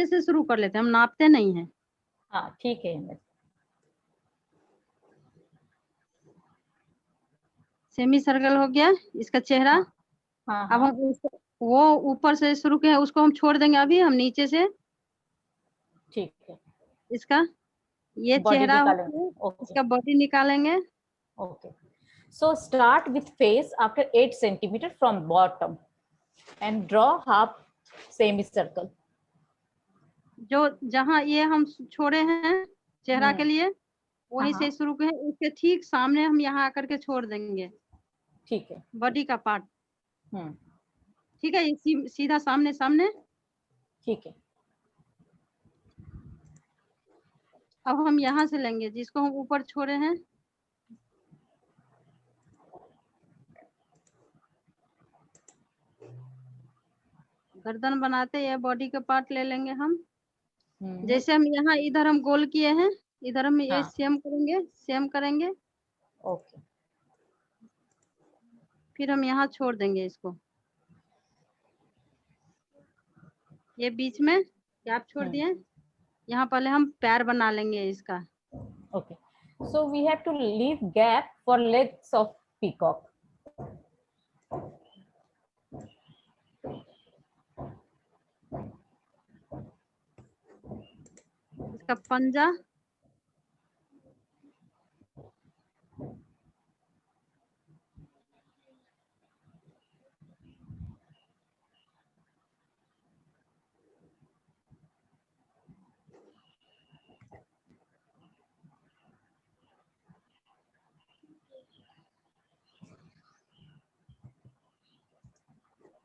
से शुरू कर लेते हैं, हम नापते नहीं हैं। हाँ ठीक है। सेमी सर्कल हो गया इसका चेहरा। हाँ अब हाँ हम वो ऊपर से शुरू किया उसको हम छोड़ देंगे, अभी हम नीचे से ठीक है। इसका ये बॉडी चेहरा हो निकालेंगे। गया, ओके इसका बॉडी निकालेंगे। Okay. So start with face after 8 centimeter from bottom and draw half semicircle. जो जहाँ ये हम छोड़े हैं चेहरा के लिए वहीं से हाँ शुरू करें, उसके ठीक सामने हम यहाँ आकर के छोड़ देंगे ठीक है। बॉडी का पार्ट। हम्म ठीक है, ये सीधा सामने सामने। ठीक है। अब हम यहाँ से लेंगे जिसको हम ऊपर छोड़े हैं, गर्दन बनाते ये बॉडी का पार्ट ले लेंगे हम। जैसे हम यहाँ इधर हम गोल किए हैं, इधर हम ये हाँ सेम करेंगे, सेम करेंगे। ओके। फिर हम यहाँ छोड़ देंगे इसको, ये बीच में गैप छोड़ दिए। यहाँ पहले हम पैर बना लेंगे इसका। Okay, so we have to leave gap for legs of peacock. इसका पंजा,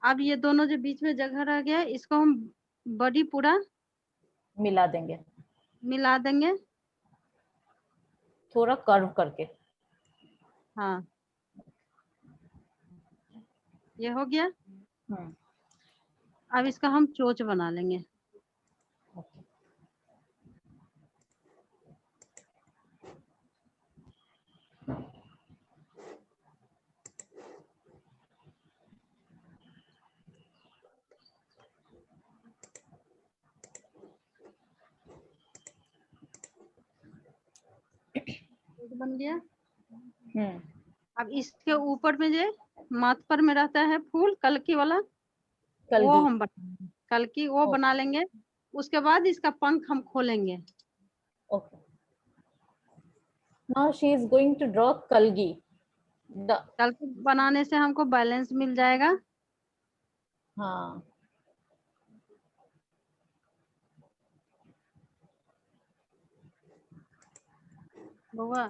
अब ये दोनों जो बीच में जगह रह गया इसको हम बॉडी पूरा मिला देंगे, मिला देंगे। थोड़ा कर्व करके। हाँ ये हो गया। अब इसका हम चोंच बना लेंगे। बन गया। अब इसके ऊपर में जो माथ पर में रहता है फूल कलकी वाला, वो हम कलकी वो बना लेंगे। उसके बाद इसका पंख हम खोलेंगे। Okay, now she is going to draw kalgi. कलकी बनाने से हमको बैलेंस मिल जाएगा। हाँ बउआ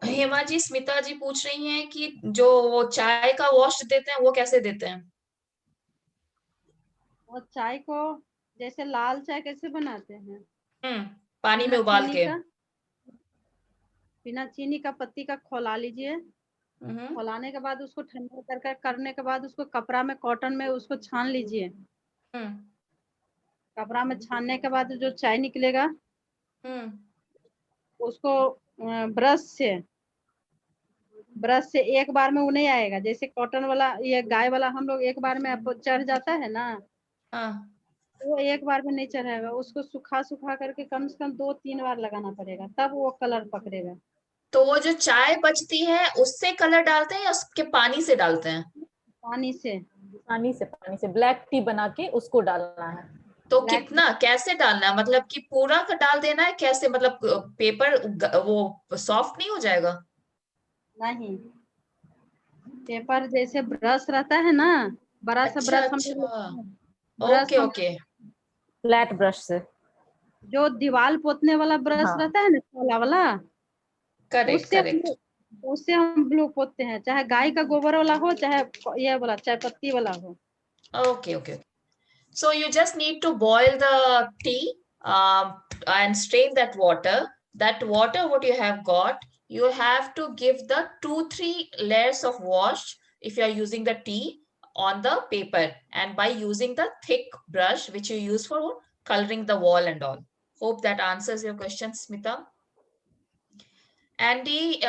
हेमा जी, स्मिता जी पूछ रही हैं कि जो वो चाय का वॉश देते हैं वो कैसे देते हैं? और चाय को जैसे लाल चाय कैसे बनाते हैं? पानी में उबाल के। बिना चीनी का पत्ती का खौला लीजिए। खौलाने के बाद उसको ठंडा करने के बाद उसको कपड़ा में कॉटन में उसको छान लीजिए। कपड़ा में छानने के बाद जो चाय निकलेगा उसको ब्रश से एक बार में वो नहीं आएगा। जैसे कॉटन वाला ये गाय वाला हम लोग एक बार में चढ़ जाता है ना, वो एक बार में नहीं चढ़ेगा। उसको सुखा सुखा करके कम से कम 2-3 बार लगाना पड़ेगा, तब वो कलर पकड़ेगा। तो वो जो चाय बचती है उससे कलर डालते हैं या उसके पानी से डालते हैं? पानी से ब्लैक टी बना के उसको डालना है। तो कितना कैसे डालना है? मतलब कि पूरा का डाल देना है कैसे? मतलब पेपर वो सॉफ्ट नहीं हो जाएगा? नहीं, पेपर जैसे ब्रश रहता है ना, बड़ा सा ब्रश हम लोग ओके ओके, फ्लैट ब्रश से जो दीवार पोतने वाला ब्रश रहता है ना, काला वाला, करेक्ट। उससे हम लोग पोतते हैं। चाहे गाय का गोबर वाला हो, चाहे ये वाला चाय पत्ती वाला हो। Okay. So you just need to boil the tea and strain that water. That water, what you have got, you have to give the 2-3 layers of wash if you are using the tea on the paper, and by using the thick brush which you use for coloring the wall and all. Hope that answers your question, Smita. Andy,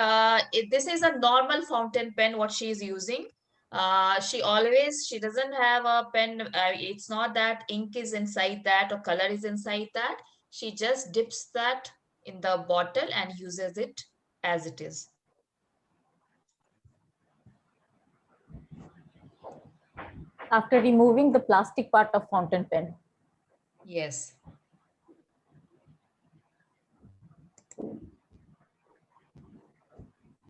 this is a normal fountain pen what she is using. She doesn't have a pen. It's not that ink is inside that or color is inside that. She just dips that in the bottle and uses it as it is. After removing the plastic part of fountain pen. Yes.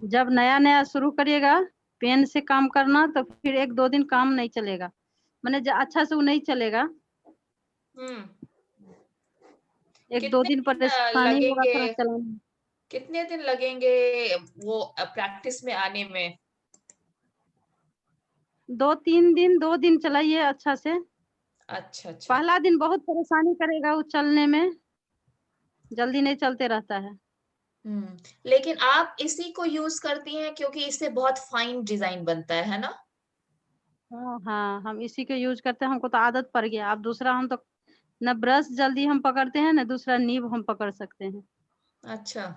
जब नया नया शुरू करिएगा pen से काम करना तो फिर 1-2 दिन काम नहीं चलेगा, माने अच्छा से वो नहीं चलेगा। 1-2 दिन परेशानी होगा थोड़ा चलाने। कितने दिन लगेंगे वो प्रैक्टिस में आने में? 2-3 दिन, 2 दिन चलाइए अच्छा से। अच्छा अच्छा। पहला दिन बहुत परेशानी करेगा वो चलने में, जल्दी नहीं चलते रहता है। लेकिन आप इसी को यूज करती हैं क्योंकि इससे बहुत फाइन डिजाइन बनता है ना? हाँ, हम इसी को यूज करते हैं, हमको तो आदत पड़ गया। अब दूसरा हम तो न ब्रश जल्दी हम पकड़ते हैं, न दूसरा नीब हम पकड़ सकते हैं। अच्छा।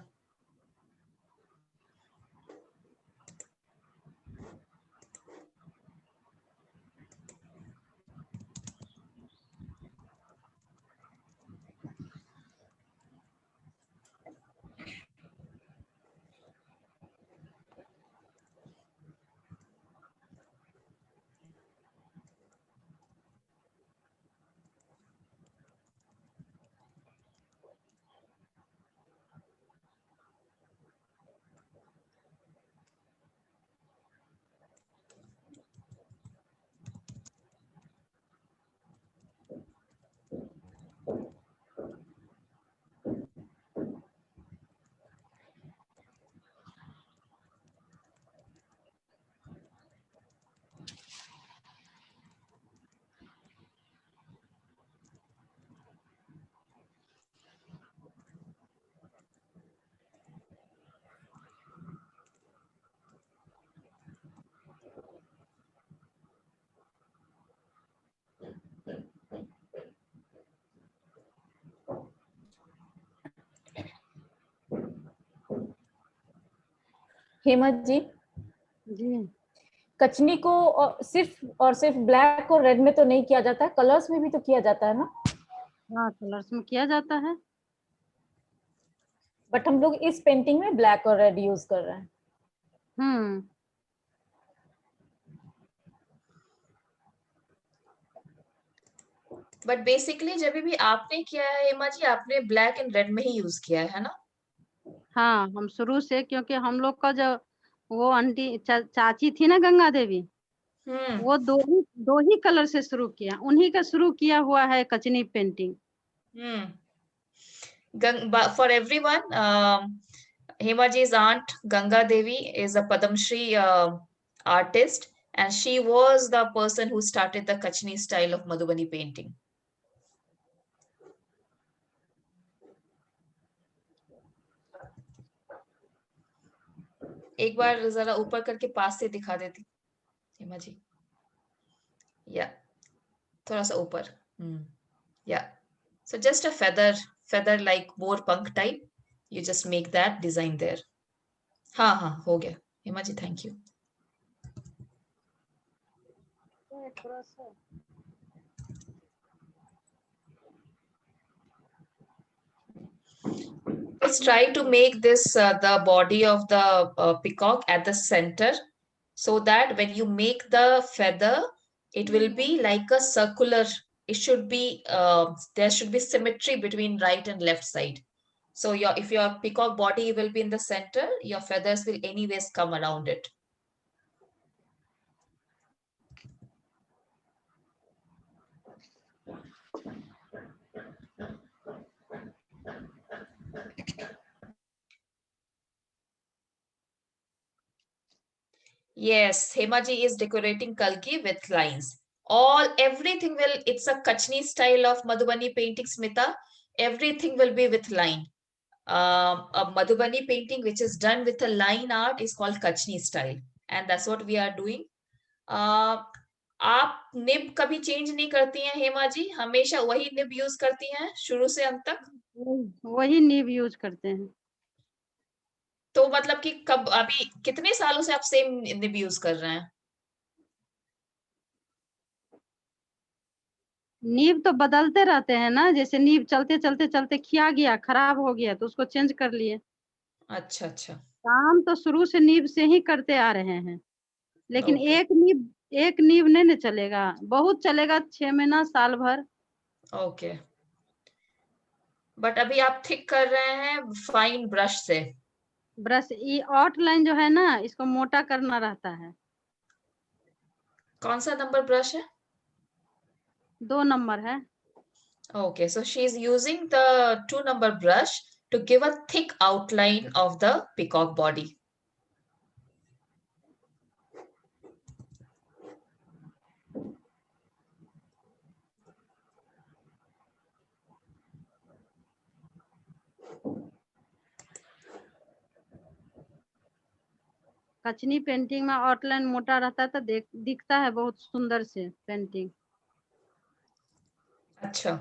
हेमा जी कचनी को सिर्फ और सिर्फ ब्लैक और रेड में तो नहीं किया जाता है, कलर्स में भी तो किया जाता है ना? हाँ, कलर्स में किया जाता है, बट हम लोग इस पेंटिंग में ब्लैक और रेड यूज कर रहे हैं। बट बेसिकली जब भी आपने किया है हेमा जी, आपने ब्लैक एंड रेड में ही यूज किया है ना? हाँ, हम शुरू से, क्योंकि हम लोग का जो वो आंटी चाची थी ना गंगा देवी, वो दो ही कलर से शुरू किया, उन्हीं का शुरू किया हुआ है Kachni painting. For everyone, Hema ji's aunt Ganga Devi is a Padam Shri artist, and she was the person who started the Kachni style of Madhubani painting. एक बार जरा ऊपर करके पास से दिखा देती हेमा जी, या थोड़ा सा ऊपर, या so just a feather like more punk type, you just make that design there. हाँ हाँ हो गया Hema ji, thank you. Let's try to make this the body of the peacock at the center, so that when you make the feather, it will be like a circular. It should be there should be symmetry between right and left side. So if your peacock body will be in the center, your feathers will anyways come around it. Yes, Hemaji is decorating Kalki with lines. Everything will, it's a Kachni style of Madhubani painting, Smita. Everything will be with line. A Madhubani painting which is done with a line art is called Kachni style. And that's what we are doing. आप nib कभी change नहीं करती हैं हेमा जी? हमेशा वही nib use करती हैं शुरू से अंत तक? वही नीब यूज करते हैं। तो मतलब कि कब, अभी कितने सालों से आप सेम निब यूज कर रहे हैं? नीब तो बदलते रहते हैं ना, जैसे नीब चलते चलते चलते खिया गया, खराब हो गया तो उसको चेंज कर लिए। अच्छा अच्छा। काम तो शुरू से नीब से ही करते आ रहे हैं, लेकिन ओके एक नीब नहीं न चलेगा, बहुत चलेगा 6 महीना साल भर। ओके। बट अभी आप थिक कर रहे हैं फाइन ब्रश से। ब्रश, ये आउटलाइन जो है ना, इसको मोटा करना रहता है। कौन सा नंबर ब्रश है? 2 नंबर है। Okay, so she's using the 2 number brush to give a thick outline of the peacock body. Kachni painting में आउटलाइन मोटा रहता है तो दिखता है बहुत सुंदर से पेंटिंग। अच्छा।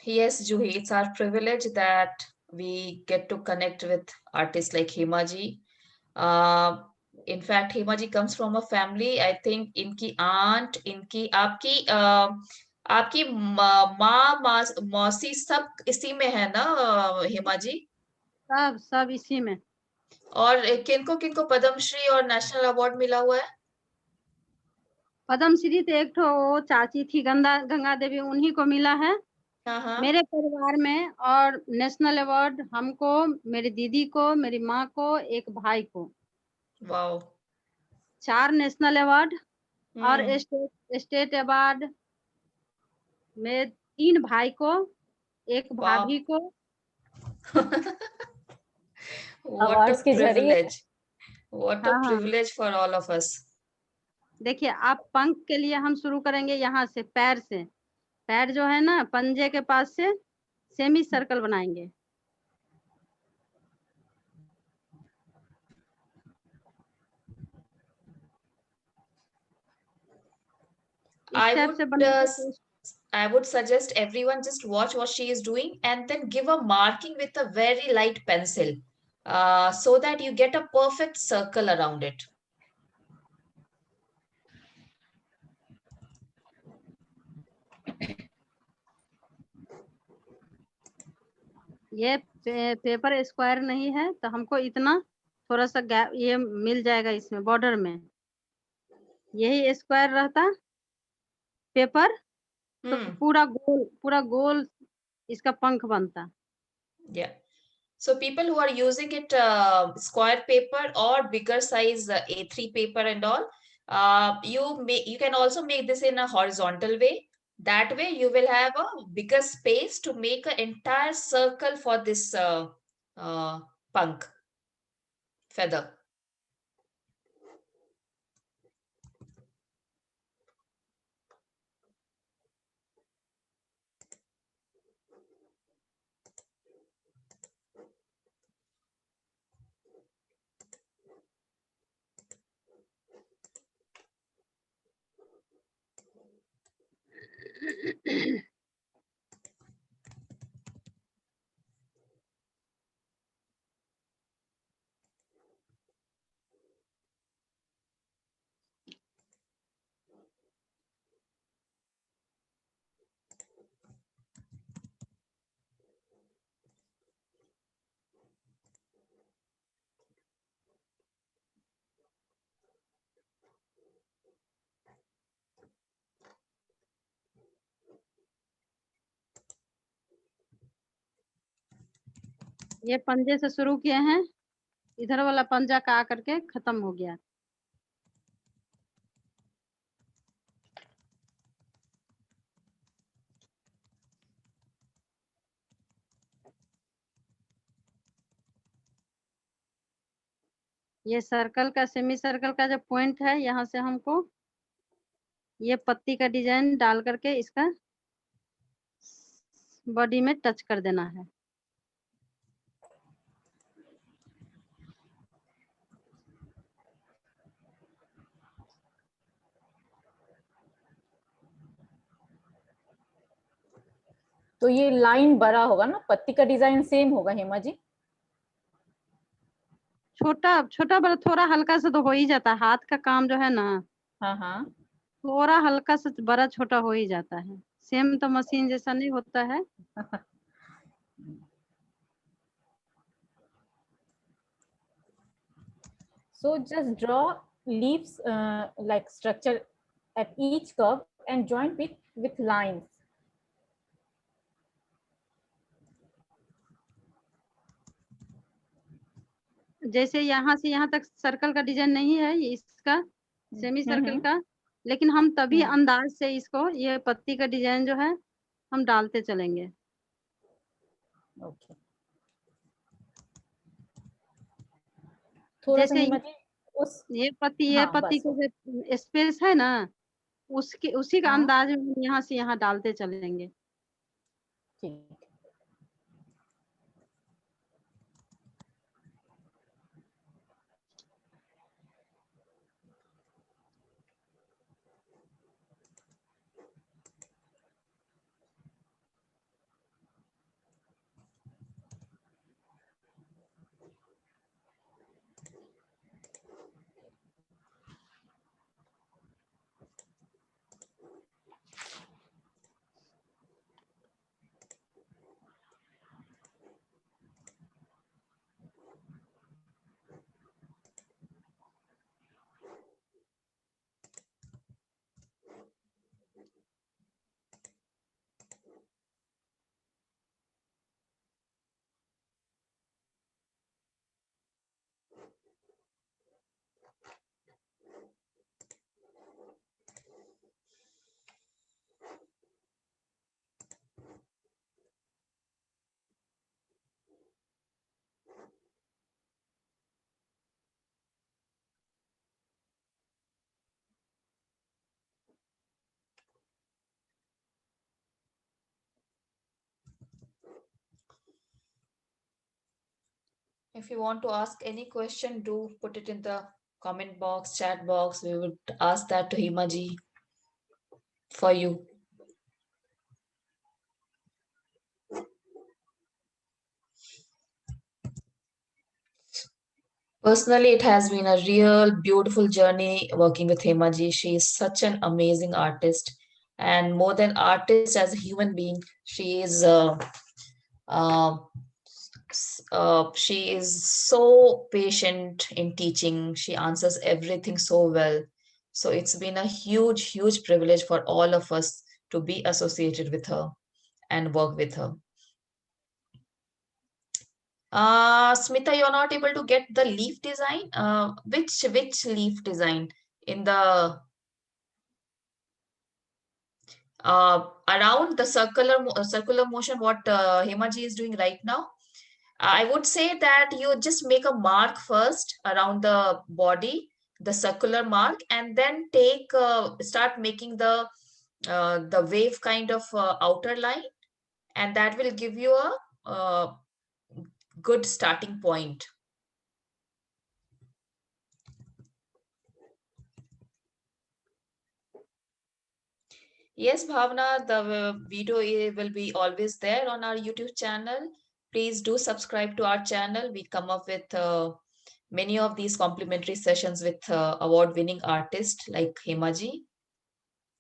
Yes, Juhi, it's our privilege that we get to connect with artists like Hema ji. In fact, Hema ji comes from a family, I think इनकी aunt, इनकी आपकी मौसी सब इसी में है ना हेमा जी? सब इसी में। और किनको किनको पद्मश्री और नेशनल अवार्ड मिला हुआ है? पद्मश्री तो एक ठो वो चाची थी गंगा देवी, उन्हीं को मिला है हाँ हाँ। मेरे परिवार में। और नेशनल अवार्ड हमको, मेरी दीदी को, मेरी माँ को, एक भाई को। वाओ। 4 नेशनल अवार्ड और हम्म। स्टेट अवार्ड में 3 भाई को, एक वाओ। भाभी को। What a अवार्ड्स के जरिए। privilege. What a हाँ हाँ, privilege for all of us. देखिए आप पंख के लिए हम शुरू करेंगे यहाँ से, पैर से। पैर जो है ना, पंजे के पास से सेमी सर्कल बनाएंगे। इस I टाइप would से बनाएंगे तो I would suggest everyone just watch what she is doing and then give a marking with a very light pencil, so that you get a perfect circle around it. ये paper square नहीं है तो हमको इतना थोड़ा सा gap ये मिल जाएगा इसमें बॉर्डर में। यही स्क्वायर रहता पेपर तो Hmm. पूरा गोल इसका पंख बनता। Yeah. So people who are using it square paper or bigger size A3 paper and all, you can also make this in a horizontal way. That way you will have a bigger space to make an entire circle for this uh, punk feather. ये पंजे से शुरू किए हैं, इधर वाला पंजा का आकर के खत्म हो गया। ये सर्कल का, सेमी सर्कल का जो पॉइंट है, यहाँ से हमको ये पत्ती का डिजाइन डाल करके इसका बॉडी में टच कर देना है। तो ये लाइन बड़ा होगा ना, पत्ती का डिजाइन सेम होगा हेमा जी? छोटा छोटा बड़ा थोड़ा हल्का सा तो हो ही जाता है, हाथ का काम जो है ना, हाँ हाँ। थोड़ा हल्का सा बड़ा छोटा हो ही जाता है, सेम तो मशीन जैसा नहीं होता है। So just draw leaves like structure at each curve and join with lines. जैसे यहाँ से यहाँ तक सर्कल का डिजाइन नहीं है इसका, सेमी सर्कल का, लेकिन हम तभी अंदाज से इसको ये पत्ती का डिजाइन जो है हम डालते चलेंगे। ओके। थोड़ा सा जैसे हिम्मत उस ये पत्ती हाँ, का जो स्पेस है ना, उसके उसी का हाँ, अंदाज में हम यहाँ से यहाँ डालते चलेंगे। ठीक। If you want to ask any question, do put it in the comment box, chat box. We would ask that to Himaji for you. Personally, it has been a real beautiful journey working with Himaji. She is such an amazing artist, and more than artist, as a human being, she is uh, she is so patient in teaching. She answers everything so well. So it's been a huge, huge privilege for all of us to be associated with her and work with her. Smita, you're not able to get the leaf design. Which leaf design in the around the circular motion? What Hemaji is doing right now? I would say that you just make a mark first around the body, the circular mark, and then start making the wave kind of outer line, and that will give you a good starting point. Yes, Bhavna, the video will be always there on our YouTube channel. Please do subscribe to our channel. We come up with many of these complimentary sessions with award-winning artists like Hemaji.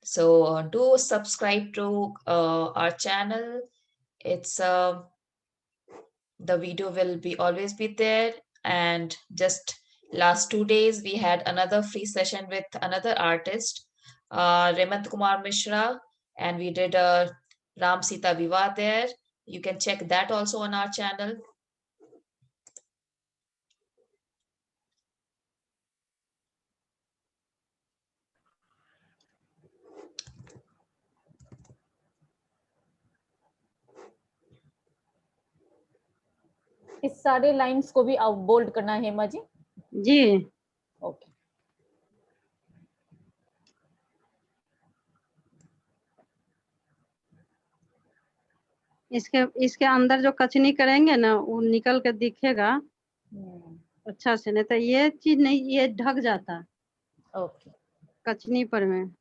So do subscribe to our channel. It's the video will be always be there. And just last 2 days, we had another free session with another artist, Remant Kumar Mishra, and we did a Ram Sita Viva there. You can check that also on our channel. इस सारे lines को भी out bold करना है हेमा जी? जी okay. इसके अंदर जो कचनी करेंगे ना वो निकल कर दिखेगा अच्छा से, नहीं तो ये चीज नहीं, ये ढक जाता ओके कचनी पर में।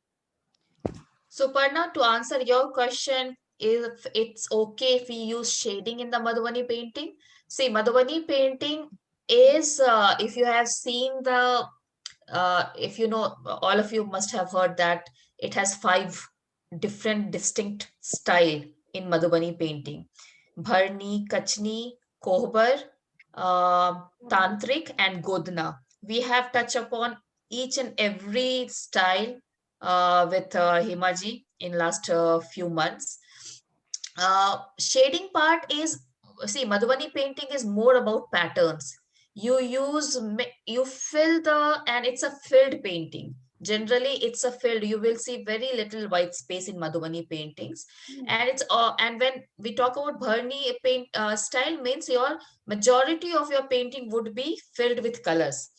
Suparna, to answer your question, if it's okay if we use shading in the Madhubani painting. See, Madhubani painting is, if you have seen the, if you know, all of you must have heard that it has 5 different distinct style in Madhubani painting. Bharni, Kachni, Kohbar, Tantrik and Godna. We have touched upon each and every style with Himaji in last few months. Shading part is, see, Madhubani painting is more about patterns. You fill and it's a filled painting. Generally, it's a filled. You will see very little white space in Madhubani paintings, and and when we talk about Bharni paint style, means your majority of your painting would be filled with colors.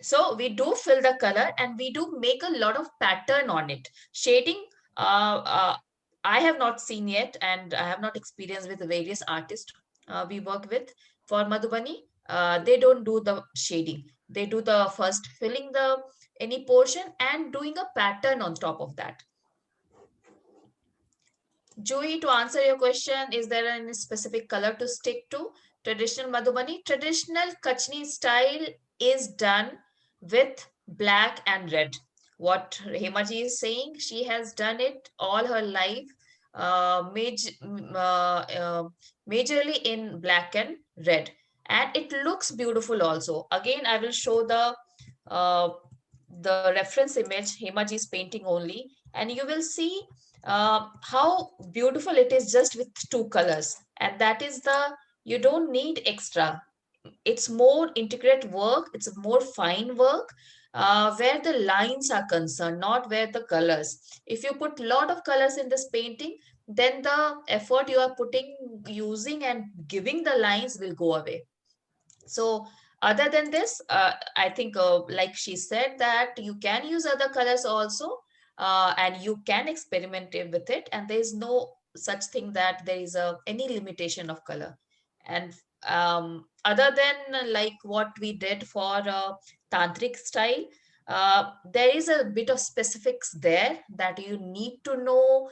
So we do fill the color and we do make a lot of pattern on it. Shading, I have not seen yet, and I have not experienced with the various artists we work with for Madhubani. They don't do the shading. They do the first filling the any portion and doing a pattern on top of that. Joey, to answer your question, is there any specific color to stick to? Traditional Madhubani, traditional Kachni style is done with black and red. What Himaji is saying, she has done it all her life, majorly in black and red. And it looks beautiful also. Again, I will show the reference image, Himaji's painting only, and you will see how beautiful it is just with 2 colors. And that is you don't need extra. It's more intricate work, it's more fine work where the lines are concerned, not where the colors. If you put a lot of colors in this painting, then the effort you are using and giving the lines will go away. So other than this, I think like she said that you can use other colors also, and you can experiment with it, and there is no such thing that there is any limitation of color. And other than like what we did for tantric style, there is a bit of specifics there that you need to know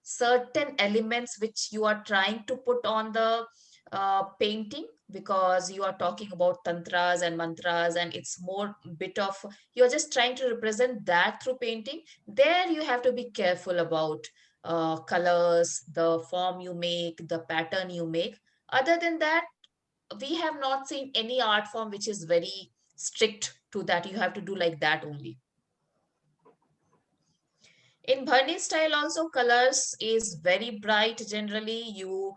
certain elements which you are trying to put on the painting, because you are talking about tantras and mantras, and it's more bit of, you're just trying to represent that through painting. There you have to be careful about colors, the form you make, the pattern you make. Other than that, we have not seen any art form which is very strict to that. You have to do like that only. In Bharni style also, colors is very bright. Generally, you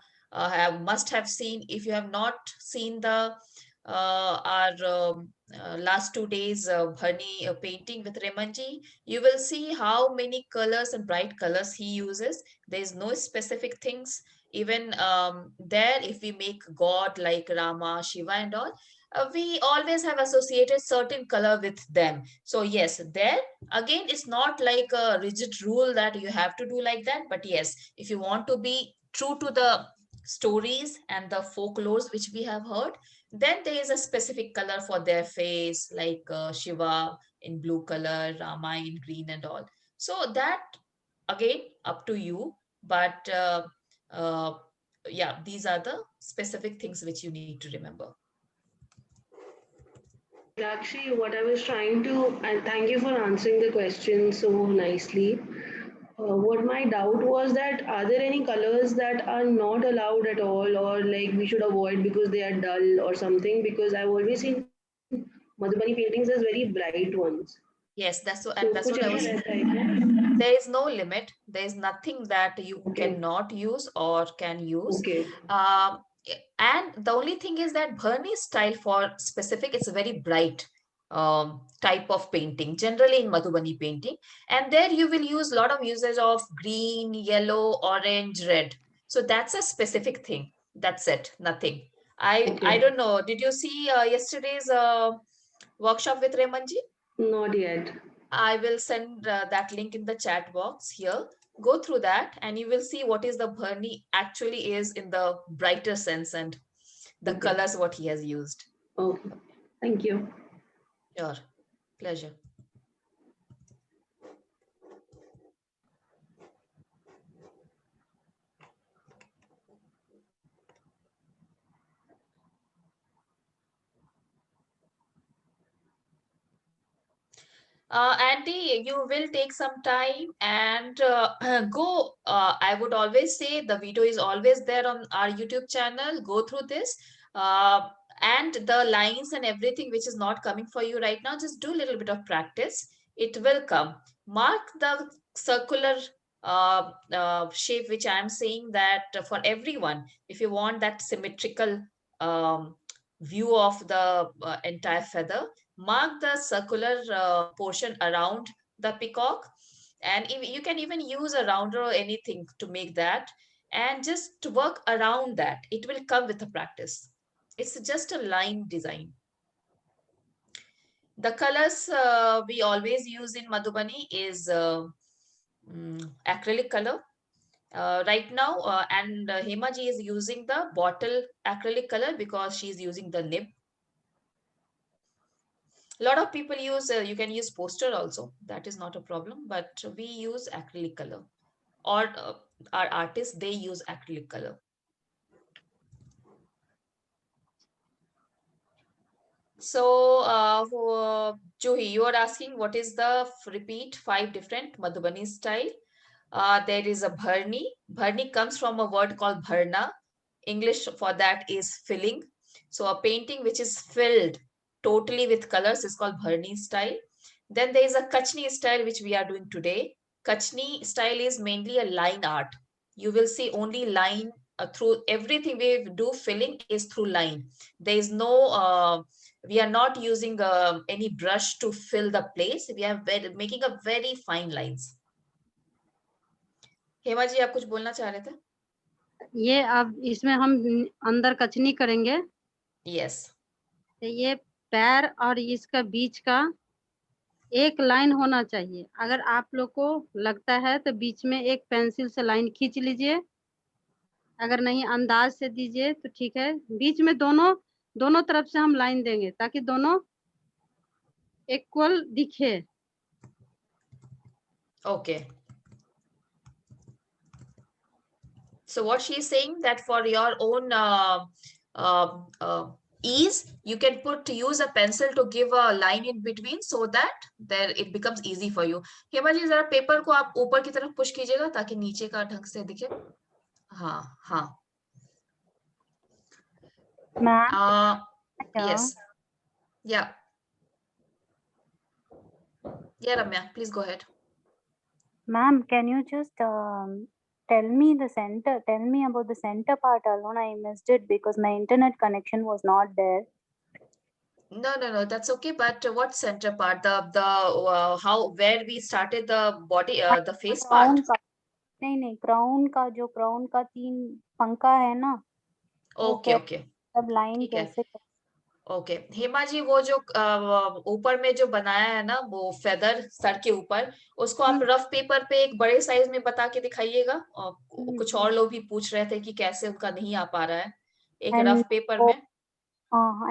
must have seen, if you have not seen the our last 2 days Bharni painting with Remanji, you will see how many colors and bright colors he uses. There is no specific things. Even there, if we make God like Rama, Shiva and all, we always have associated certain color with them. So yes, there again, it's not like a rigid rule that you have to do like that. But yes, if you want to be true to the stories and the folklores which we have heard, then there is a specific color for their face, like Shiva in blue color, Rama in green and all. So that again up to you. But yeah, these are the specific things which you need to remember. Actually, what I was trying to, and thank you for answering the question so nicely. What my doubt was that are there any colors that are not allowed at all, or like we should avoid because they are dull or something? Because I've always seen Madhubani paintings as very bright ones. Yes, that's what I was saying. There is no limit. There is nothing that you cannot use or can use. Okay. And the only thing is that Bharni style for specific, it's a very bright type of painting, generally in Madhubani painting. And there you will use a lot of usage of green, yellow, orange, red. So that's a specific thing. That's it, nothing. I don't know. Did you see yesterday's workshop with Remanji? Not yet. I will send that link in the chat box here. Go through that and you will see what is the Bharni actually is in the brighter sense and the colors what he has used. Okay, thank you. Sure, pleasure. Auntie, you will take some time and go. I would always say the video is always there on our YouTube channel. Go through this. And the lines and everything which is not coming for you right now, just do a little bit of practice. It will come. Mark the circular shape which I am saying that for everyone, if you want that symmetrical view of the entire feather, mark the circular portion around the peacock, and you can even use a rounder or anything to make that, and just work around that. It will come with the practice. It's just a line design. The colors we always use in Madhubani is acrylic color. Right now, and Hema ji is using the bottle acrylic color because she's using the nib. A lot of people use, you can use poster also. That is not a problem, but we use acrylic color, or our artists, they use acrylic color. So, Juhi, you are asking what is the repeat 5 different Madhubani style. There is a Bharni. Bharni comes from a word called Bharna. English for that is filling. So a painting which is filled totally with colors is called Bharni style. Then there is a Kachni style which we are doing today. Kachni style is mainly a line art. You will see only line through everything we do. Filling is through line. There is no we are not using any brush to fill the place. We are making a very fine lines. Hema ji आप कुछ बोलना चाह रहे थे? ये अब इसमें हम अंदर कचनी करेंगे. यस. ये पैर और इसका बीच का एक लाइन होना चाहिए. अगर आप लोग को लगता है तो बीच में एक पेंसिल से लाइन खींच लीजिए. अगर नहीं अंदाज से दीजिए तो ठीक है. बीच में दोनों तरफ से हम लाइन देंगे ताकि दोनों इक्वल दिखे. Okay. So what she is saying that for your own ease, you can use a pencil to give a line in between so that there it becomes easy for you. Hema ji जरा paper को आप ऊपर की तरफ push कीजिएगा ताकि नीचे का ढंग से दिखे. हाँ हाँ. Ma'am. Yes. Yeah. Yeah, Ramya, please go ahead. Ma'am, can you just tell me about the center part alone? I missed it because my internet connection was not there. No, that's okay. But what center part? The how where we started the body, the face part? नहीं crown का जो crown का 3 पंखा है ना. Okay. सब line कैसे? Okay Hema ji, वो जो ऊपर में जो बनाया है ना वो फेदर सर के ऊपर, उसको आप रफ पेपर पे एक बड़े साइज में बता के दिखाइएगा. कुछ और लोग भी पूछ रहे थे कि कैसे उनका नहीं आ पा रहा है. एक रफ पेपर में.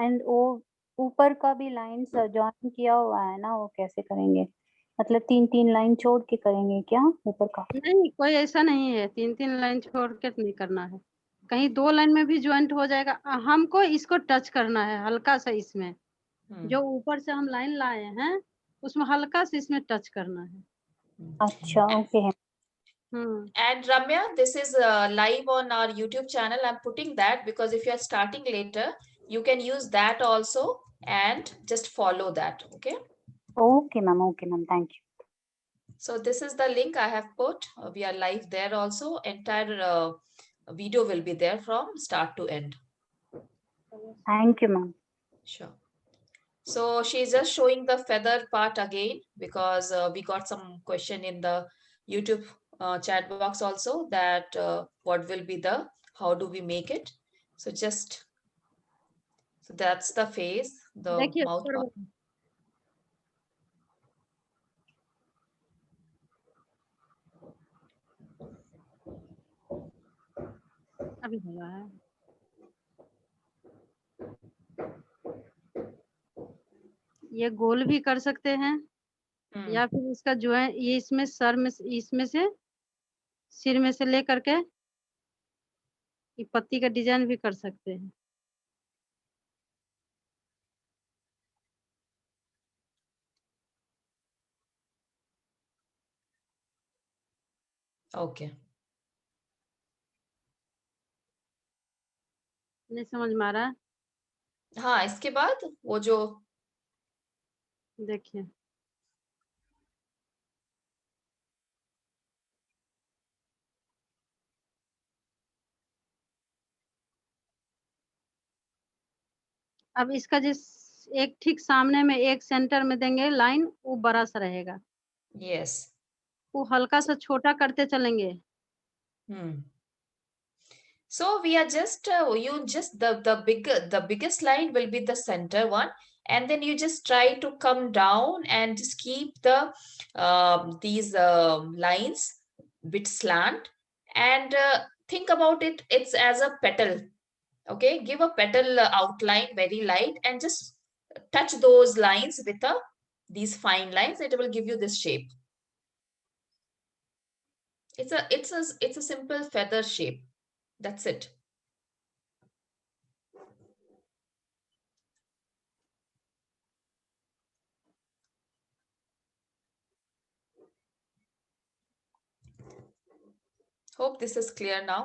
एंड वो ऊपर का भी लाइन जॉइन किया हुआ है ना, वो कैसे करेंगे? मतलब 3 लाइन छोड़ के करेंगे क्या ऊपर का? नहीं, कोई ऐसा नहीं है. 3 लाइन छोड़ के नहीं करना है. कहीं 2 लाइन में भी ज्वाइंट हो जाएगा. हमको इसको टच करना है हल्का सा. इसमें जो ऊपर से हम लाइन लाए हैं उसमें हल्का से इसमें टच करना है. अच्छा, okay. And Ramya, this is live on our YouTube channel. I'm putting that because if you are starting later, you can use that also and just follow that. Okay. Okay, ma'am. Okay, ma'am. Thank you. So this is the link I have put. We are live there also. Entire video will be there from start to end. Thank you, ma'am. Sure. So she's just showing the feather part again because we got some question in the YouTube chat box also that what will be the, how do we make it? So that's the face, the mouth part. अभी हुआ है। ये गोल भी कर सकते हैं या फिर इसका जो है ये इसमें सर में इसमें से सिर में से ले करके ये पत्ती का डिजाइन भी कर सकते हैं। ओके, नहीं समझ में आ रहा है? हाँ, इसके बाद वो जो देखिए अब इसका जिस एक ठीक सामने में एक सेंटर में देंगे लाइन, वो बड़ा सा रहेगा। यस। वो हल्का सा छोटा करते चलेंगे। So we are just you just the biggest line will be the center one, and then you just try to come down and just keep the these lines bit slant, and think about it. It's as a petal. Okay, give a petal outline very light and just touch those lines with these fine lines. It will give you this shape. It's a simple feather shape. That's it. Hope this is clear now.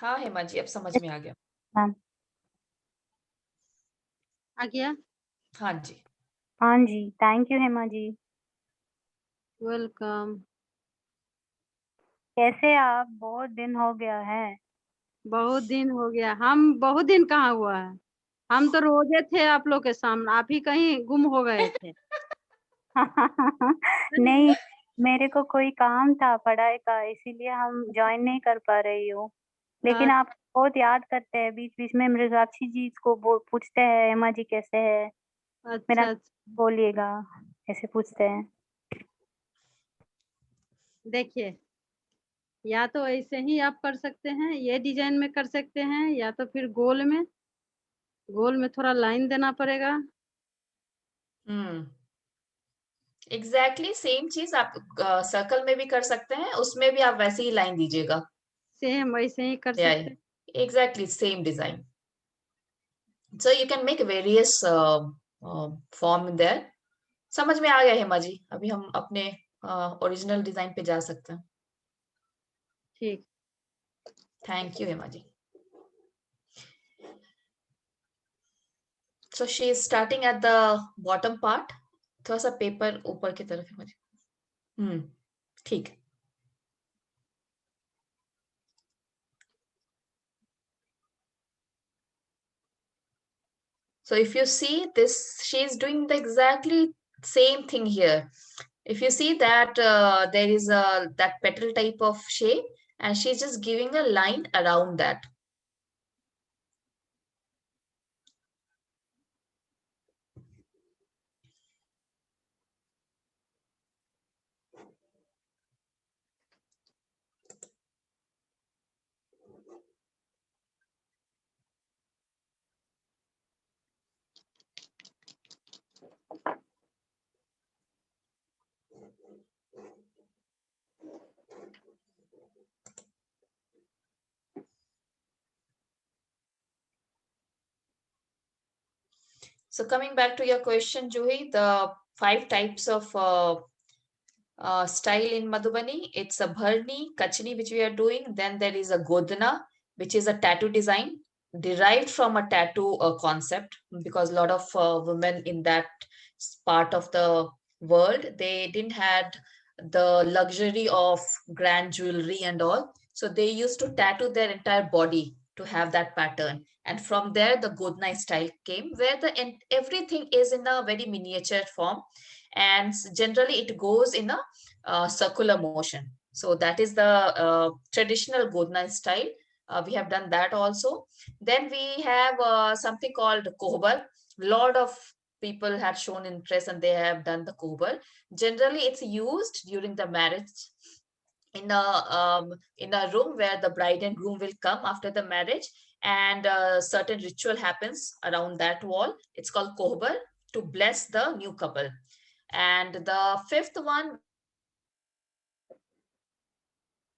हाँ हेमा जी, अब समझ में आ गया। हाँ आ गया? हाँ जी। हाँ जी, thank you Hema ji. Welcome. कैसे आप? बहुत दिन हो गया है। बहुत दिन हो गया। हम बहुत दिन कहाँ हुआ है, हम तो रोजे थे आप लोग के सामने, आप ही कहीं गुम हो गए थे। नहीं, मेरे को कोई काम था पढ़ाई का, इसीलिए हम ज्वाइन नहीं कर पा रही हूँ। लेकिन आप बहुत याद करते हैं, बीच बीच में मृगाक्षी जी को पूछते हैं हेमा जी कैसे है। मेरा अच्छा, बोलिएगा, ऐसे पूछते हैं। देखिए या तो ऐसे ही आप कर सकते हैं, ये डिजाइन में कर सकते हैं, या तो फिर गोल में, गोल में थोड़ा लाइन देना पड़ेगा। एग्जैक्टली सेम चीज आप सर्कल में भी कर सकते हैं, उसमें भी आप वैसे ही लाइन दीजिएगा। सेम वैसे ही कर सकते हैं। Exactly same design. So you can make various form there. समझ में आ गया हेमा जी, अभी हम अपने ओरिजिनल डिजाइन पे जा सकते हैं। ठीक, thank you Hema ji. So she is starting at the bottom part. थोड़ा सा पेपर ऊपर की तरफ हेमा जी। ठीक। So if you see this, she is doing the exactly same thing here. If you see that there is that petal type of shape, and she's just giving a line around that. So coming back to your question, Juhi, the 5 types of style in Madhubani, it's a Bharni, Kachni, which we are doing. Then there is a Godna, which is a tattoo design derived from a tattoo concept, because a lot of women in that part of the world, they didn't had the luxury of grand jewelry and all. So they used to tattoo their entire body to have that pattern. And from there, the Godna style came, where everything is in a very miniature form, and generally it goes in a circular motion. So that is the traditional Godna style. We have done that also. Then we have something called kohbar. Lot of people had shown interest and they have done the kohbar. Generally, it's used during the marriage in a room where the bride and groom will come after the marriage, and a certain ritual happens around that wall. It's called kohbar, to bless the new couple. And the fifth one,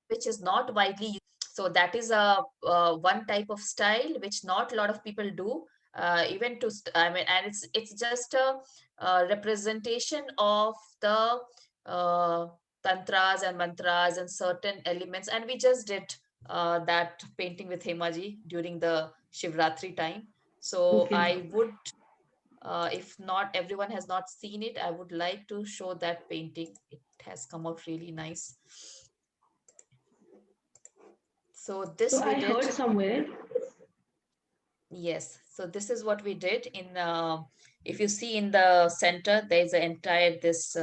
which is not widely used. So that is a one type of style which not a lot of people do. Even to, I mean, and it's just a representation of the tantras and mantras and certain elements. And we just did that painting with Hemaji during the Shivratri time. So Okay. I would, if not everyone has not seen it, I would like to show that painting. It has come out really nice. So this So we I did. heard somewhere. Yes. So this is what we did in, if you see in the center, there is an entire, this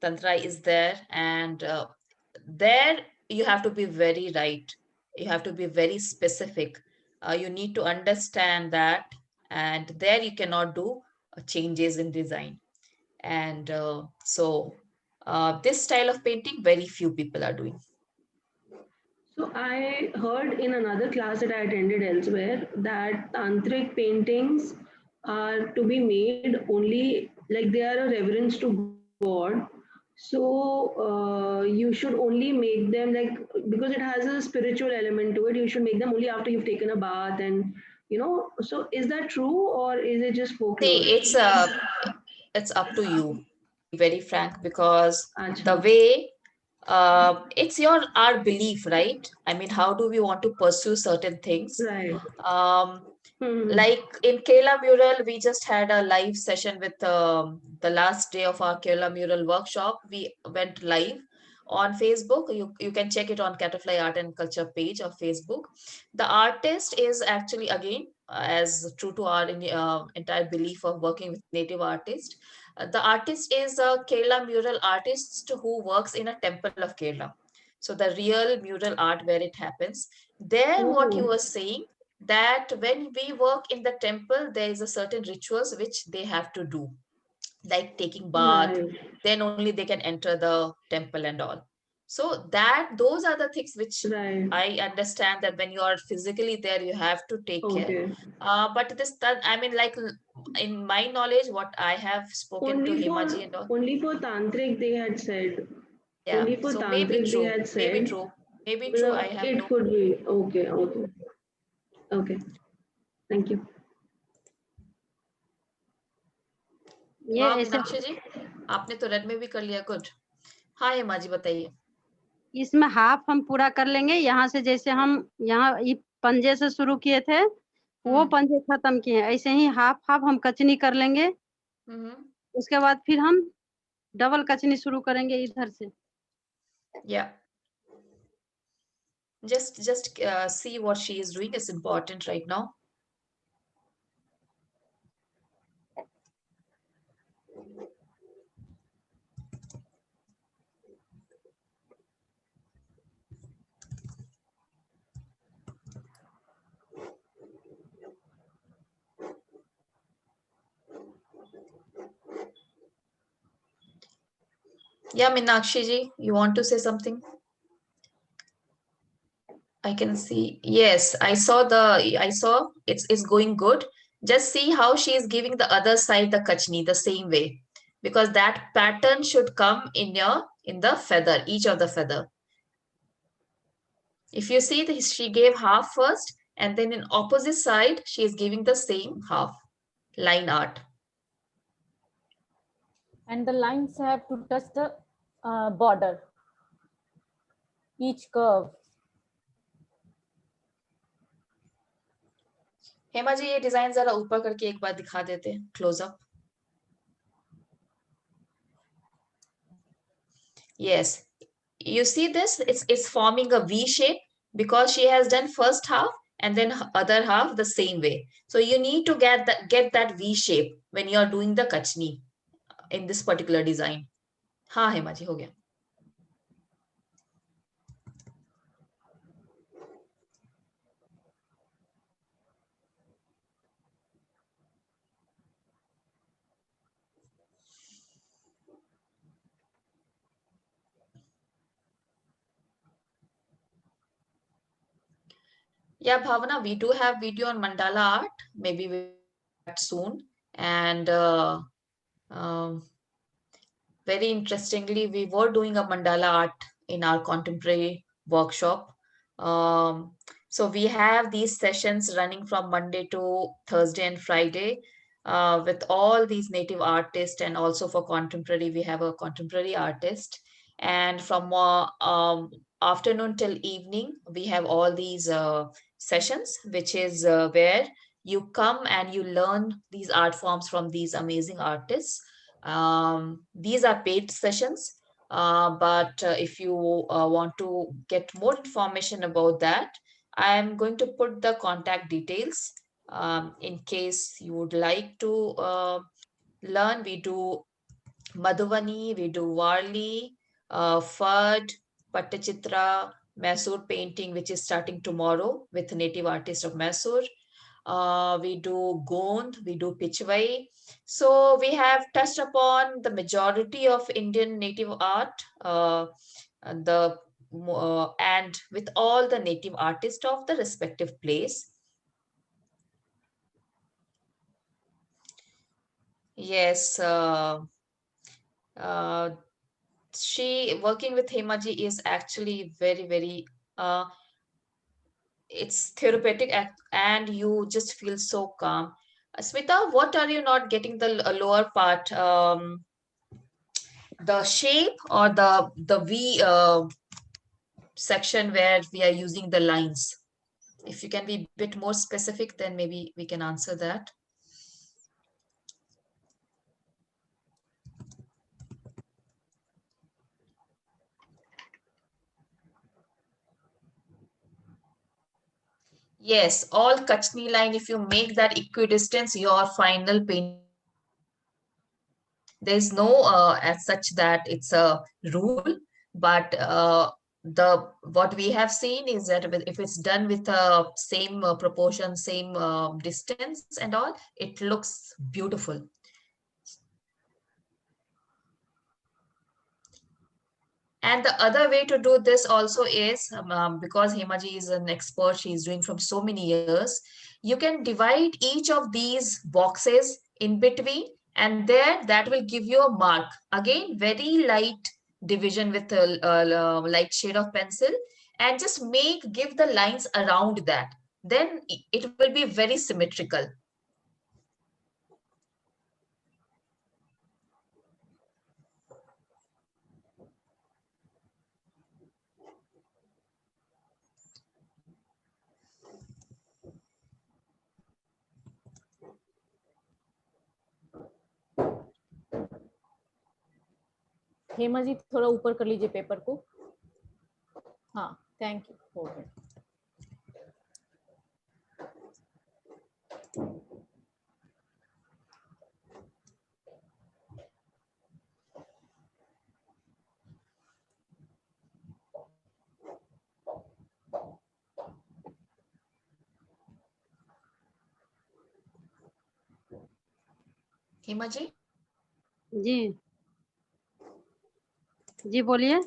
tantra is there, and there you have to be very right. You have to be very specific. You need to understand that, and there you cannot do changes in design. And so this style of painting, very few people are doing. So I heard in another class that I attended elsewhere that tantric paintings are to be made only like they are a reverence to God. So you should only make them like, because it has a spiritual element to it. You should make them only after you've taken a bath, and So is that true, or is it just folklore? See, it's up to you. Very frank, because Achha. the way it's our belief, right? I mean, how do we want to pursue certain things? Right. Like in Kerala Mural, we just had a live session with the last day of our Kerala Mural workshop. We went live on Facebook. You can check it on Catterfly Art and Culture page of Facebook. The artist is actually, again, as true to our entire belief of working with native artists. The artist is a Kerala mural artist who works in a temple of Kerala. So the real mural art where it happens. There, what you were saying, that when we work in the temple, there is a certain rituals which they have to do, like taking bath, then only they can enter the temple and all. So those are the things which I understand, that when you are physically there, you have to take care. But I mean, like in my knowledge, what I have spoken to Hemaji and all. Only for tantric they had said. Yeah. Only for So tantric maybe they true. had said. Maybe true. Maybe true. I have It could be. Okay. Okay. Okay. Thank you. वाह मीनाक्षी जी, आपने तो red में भी कर लिया, good. हाँ हेमा जी बताइए। इसमें हाफ हम पूरा कर लेंगे, यहाँ से जैसे हम यहाँ पंजे से शुरू किए थे वो पंजे खत्म किए, ऐसे ही हाफ हाफ हम कचनी कर लेंगे। उसके बाद फिर हम डबल कचनी शुरू करेंगे इधर से। Yeah. Just see what she is doing is important right now. Yeah, Meenakshi ji, you want to say something? I can see. Yes, I saw it's going good. Just see how she is giving the other side the kachni the same way, because that pattern should come in the feather, each of the feather. If you see this, she gave half first, and then in opposite side, she is giving the same half line art. And the lines have to touch the border, each curve. Hema ji, ये design जरा ऊपर करके एक बार दिखा देते, close up. Yes, you see this, it's forming a V shape because she has done first half and then other half the same way. So you need to get that V shape when you are doing the kachni in this particular design. हाँ हेमा जी, हो गया। Yeah, Bhavana, we do have video on mandala art. Maybe we'll start soon. And very interestingly, we were doing a mandala art in our contemporary workshop. So we have these sessions running from Monday to Thursday and Friday with all these native artists, and also for contemporary, we have a contemporary artist. And from afternoon till evening, we have all these sessions, which is where you come and you learn these art forms from these amazing artists. These are paid sessions, but if you want to get more information about that, I am going to put the contact details in case you would like to learn. We do Madhuvani, we do Varli, Fud, Pattachitra, Mysore painting, which is starting tomorrow with native artist of Mysore. We do Gond, we do Pichwai. So we have touched upon the majority of Indian native art, and with all the native artists of the respective place. Yes, she working with Hemaji is actually very, very it's therapeutic and you just feel so calm. Smita, what are you not getting the lower part? The shape or the V section where we are using the lines? If you can be a bit more specific, then maybe we can answer that. Yes, all Kachni line, if you make that equidistance, your final paint. There's no as such that it's a rule, but the what we have seen is that if it's done with a same proportion, same distance and all, it looks beautiful. And the other way to do this also is because Hemaji is an expert, she's doing from so many years, you can divide each of these boxes in between, and there that will give you a mark. Again, very light division with a light shade of pencil, and just give the lines around that. Then it will be very symmetrical. Hema ji थोड़ा ऊपर कर लीजिए paper को. हाँ, thank you. हो गया. हेमा जी. जी जी बोलिए.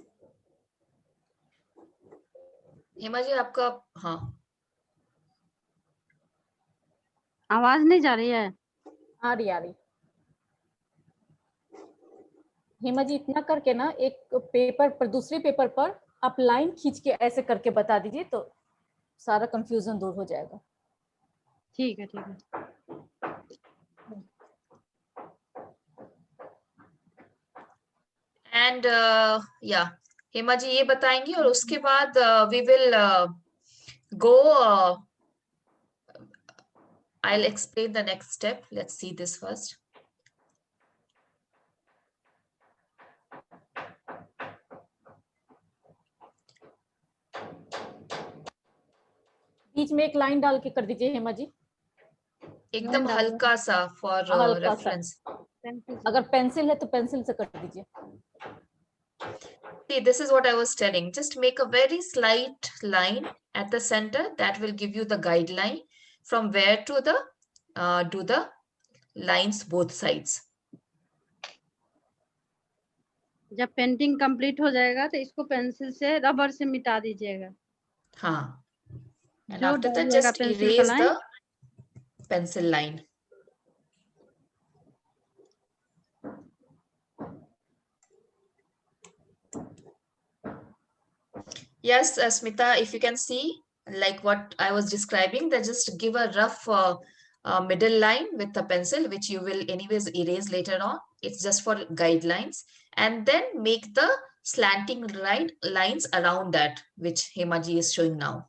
हेमा जी आपका हाँ आवाज नहीं जा रही है. आ रही. हेमा जी इतना करके ना एक पेपर पर दूसरे पेपर पर आप लाइन खींच के ऐसे करके बता दीजिए तो सारा कंफ्यूजन दूर हो जाएगा. ठीक है ठीक है. एंड या हेमा जी ये बताएंगी और उसके बाद we will go I'll explain the next step. Let's see this first. बीच में एक लाइन डाल के कर दीजिए हेमा जी. एकदम हल्का सा फॉर रेफरेंस. अगर पेंसिल है तो पेंसिल से कर दीजिए. See, this is what I was telling. Just make a very slight line at the center that will give you the guideline from where to the do the lines both sides. जब painting complete हो जाएगा तो इसको pencil से rubber से मिटा दीजिएगा. हाँ. And after that, just erase the pencil line. Yes, Smita, if you can see, like what I was describing, that just give a rough middle line with the pencil, which you will anyways erase later on. It's just for guidelines. And then make the slanting lines around that, which Hemaji is showing now.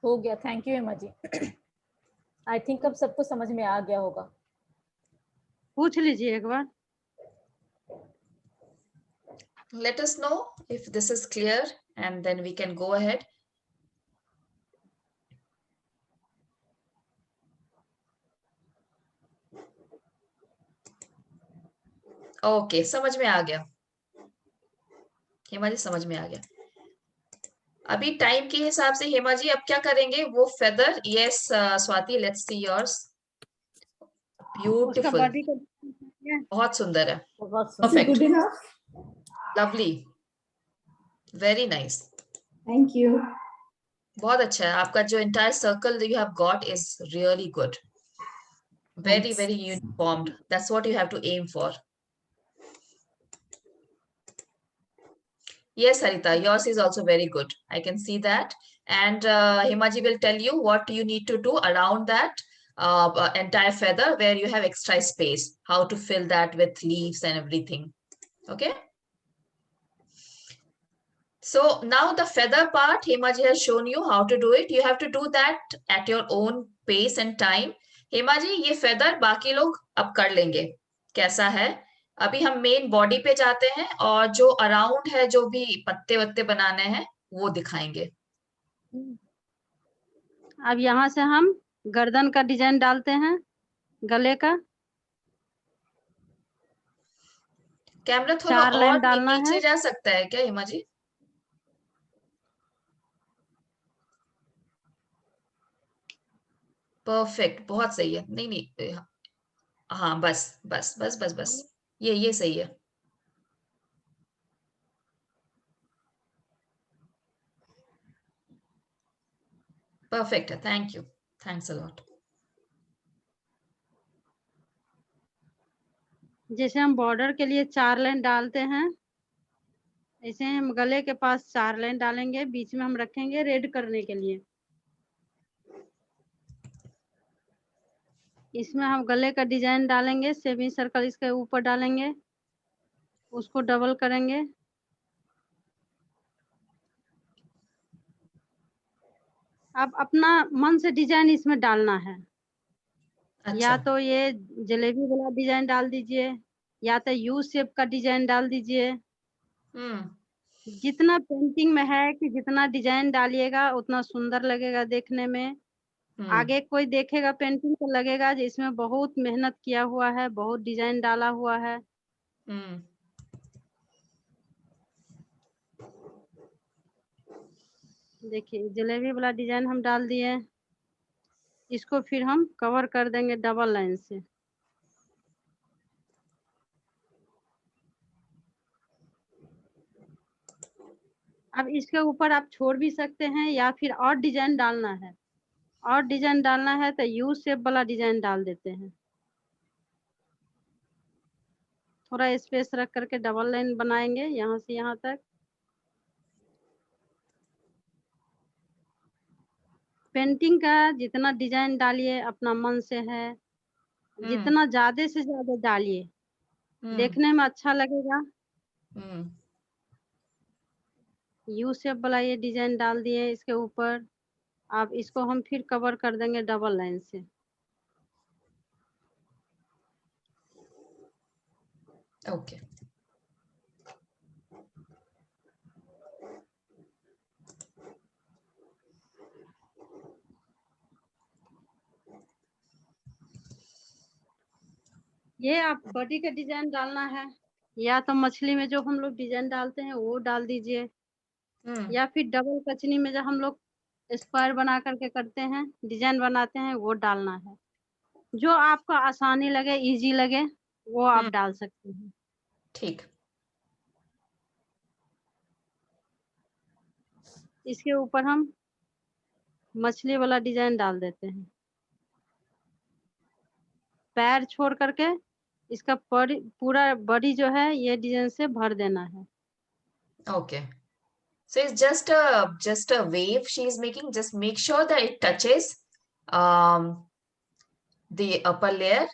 हो गया, thank you Hema ji. I think अब सबको समझ में आ गया होगा। पूछ लीजिए एक बार। Let us know if this is clear and then we can go ahead. Okay, समझ में आ गया हेमा जी, समझ में आ गया। अभी टाइम के हिसाब से हेमा जी अब क्या करेंगे, वो feather, yes Swati, let's see yours. Beautiful, बहुत सुंदर है, perfect, lovely, very nice, thank you. बहुत अच्छा है आपका जो entire circle you have got is really good, very very uniformed, that's what you have to aim for. Yes, Harita, yours is also very good. I can see that. And Himaji will tell you what you need to do around that entire feather where you have extra space, how to fill that with leaves and everything. Okay. So now the feather part, Himaji has shown you how to do it. You have to do that at your own pace and time. Himaji, ये feather बाकी लोग अब कर लेंगे, कैसा है? अभी हम मेन बॉडी पे जाते हैं और जो अराउंड है, जो भी पत्ते वत्ते बनाने हैं वो दिखाएंगे। अब यहाँ से हम गर्दन का डिजाइन डालते हैं, गले का। कैमरा थोड़ा और नीचे जा सकता है क्या हिमा जी? परफेक्ट, बहुत सही है। नहीं नहीं, हाँ बस बस बस बस बस, ये सही है। परफेक्ट है, thank you, thanks a lot. जैसे हम बॉर्डर के लिए 4 लाइन डालते हैं, ऐसे हम गले के पास 4 लाइन डालेंगे, बीच में हम रखेंगे रेड करने के लिए। इसमें हम गले का डिजाइन डालेंगे, सेमी सर्कल इसके ऊपर डालेंगे, उसको डबल करेंगे। अब अपना मन से डिजाइन इसमें डालना है। अच्छा। या तो ये जलेबी वाला डिजाइन डाल दीजिए, या तो यू शेप का डिजाइन डाल दीजिए। जितना पेंटिंग में है कि जितना डिजाइन डालिएगा उतना सुंदर लगेगा देखने में। आगे कोई देखेगा पेंटिंग तो लगेगा कि इसमें बहुत मेहनत किया हुआ है, बहुत डिजाइन डाला हुआ है। देखिए जलेबी वाला डिजाइन हम डाल दिए, इसको फिर हम कवर कर देंगे डबल लाइन से। अब इसके ऊपर आप छोड़ भी सकते हैं या फिर और डिजाइन डालना है, और डिजाइन डालना है तो यू शेप वाला डिजाइन डाल देते हैं। थोड़ा स्पेस रख करके डबल लाइन बनाएंगे यहाँ से यहाँ तक। पेंटिंग का जितना डिजाइन डालिए अपना मन से है, जितना ज्यादा से ज्यादा डालिए, देखने में अच्छा लगेगा। यू शेप वाला ये डिजाइन डाल दिए इसके ऊपर। अब इसको हम फिर कवर कर देंगे डबल लाइन से। ओके ये आप बॉडी का डिजाइन डालना है, या तो मछली में जो हम लोग डिजाइन डालते हैं वो डाल दीजिए, या फिर डबल कचनी में जो हम लोग स्क्वायर बना करके करते हैं, डिजाइन बनाते हैं, वो डालना है। जो आपको आसानी लगे, इजी लगे, वो आप डाल सकते हैं। ठीक। इसके ऊपर हम मछली वाला डिजाइन डाल देते हैं, पैर छोड़ करके इसका पूरा बॉडी जो है ये डिजाइन से भर देना है। Okay. So it's just a wave she is making. Just make sure that it touches the upper layer.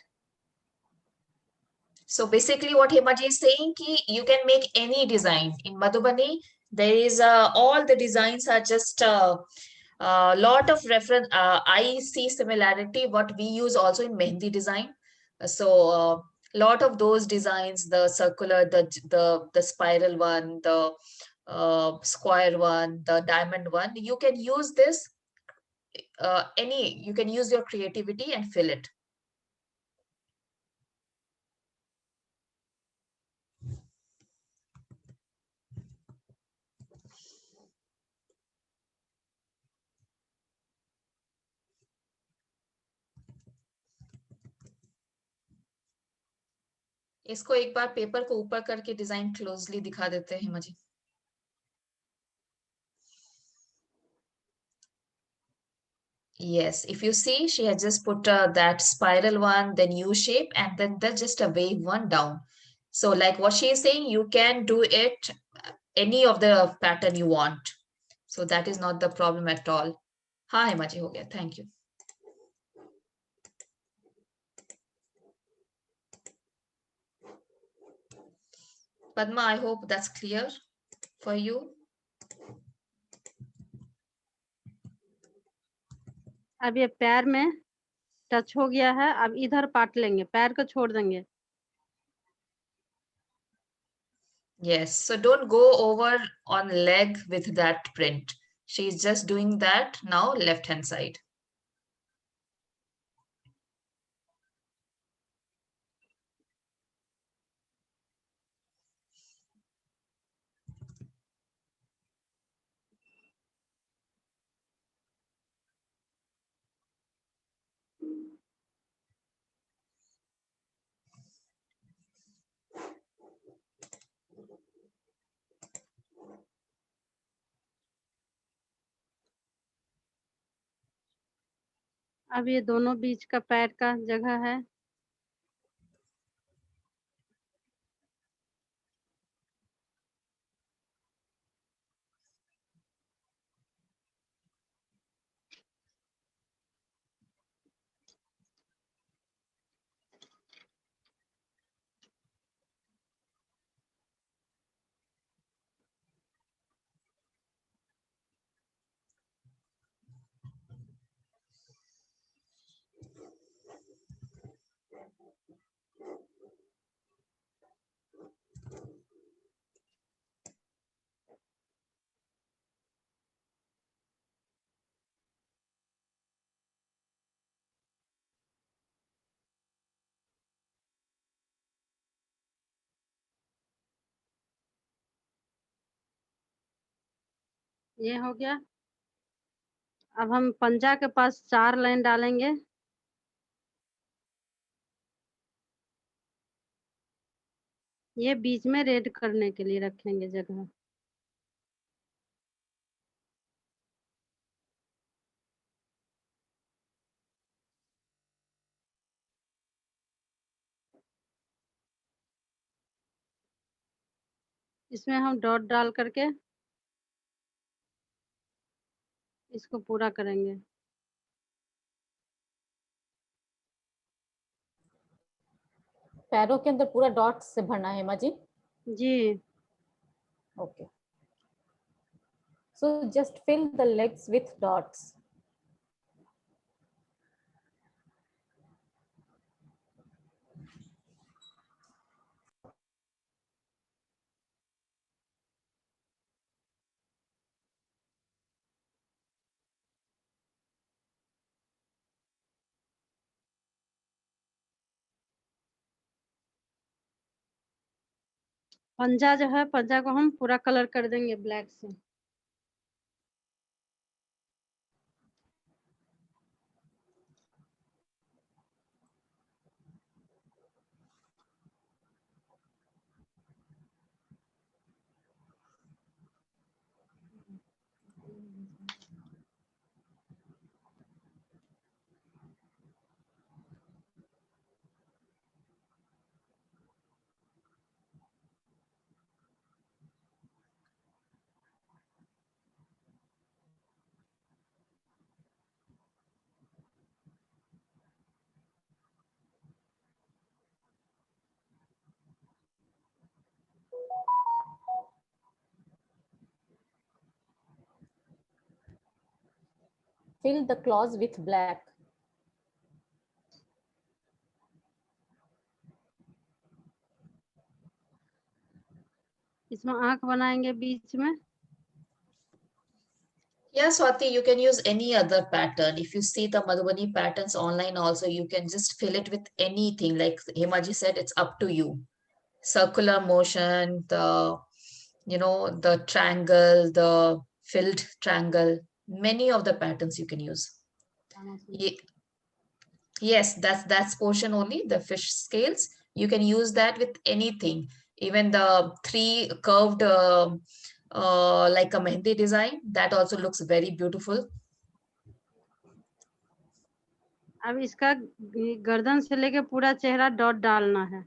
So basically what Himaji is saying ki you can make any design. In Madhubani, there is all the designs are just a lot of reference. I see similarity what we use also in Mehndi design. So lot of those designs, the circular, the spiral one, the square one, the diamond one, you can use this you can use your creativity and fill it. इसको एक बार paper को ऊपर करके design closely दिखा देते हैं हिमा जी। Yes, if you see, she has just put that spiral one, then U shape, and then there's just a wave one down. So like what she is saying, you can do it any of the pattern you want. So that is not the problem at all. हाँ हिमा जी हो गया, thank you. Padma, I hope that's clear for you. अब ये पैर में touch हो गया है, अब इधर पाट लेंगे, पैर को छोड़ देंगे। Yes, so don't go over on leg with that print. She's just doing that now left hand side. अब ये दोनों बीच का पैर का जगह है, ये हो गया। अब हम पंजा के पास 4 लाइन डालेंगे। ये बीच में रेड करने के लिए रखेंगे जगह। इसमें हम डॉट डाल करके इसको पूरा करेंगे। पैरों के अंदर पूरा डॉट्स से भरना है हेमा जी? जी। Okay, so just fill the legs with dots. पंजा जो है, पंजा को हम पूरा कलर कर देंगे ब्लैक से। Fill the claws with black. इसमें आंख बनाएंगे बीच में। Yeah, Swati, you can use any other pattern. If you see the Madhubani patterns online also, you can just fill it with anything. Like Hemaji said, it's up to you. Circular motion, the triangle, the filled triangle, many of the patterns you can use. Yes, that's portion only, the fish scales. You can use that with anything. Even the three curved like a mehndi design, that also looks very beautiful. अब इसका गर्दन से लेके पूरा चेहरा dot डालना है।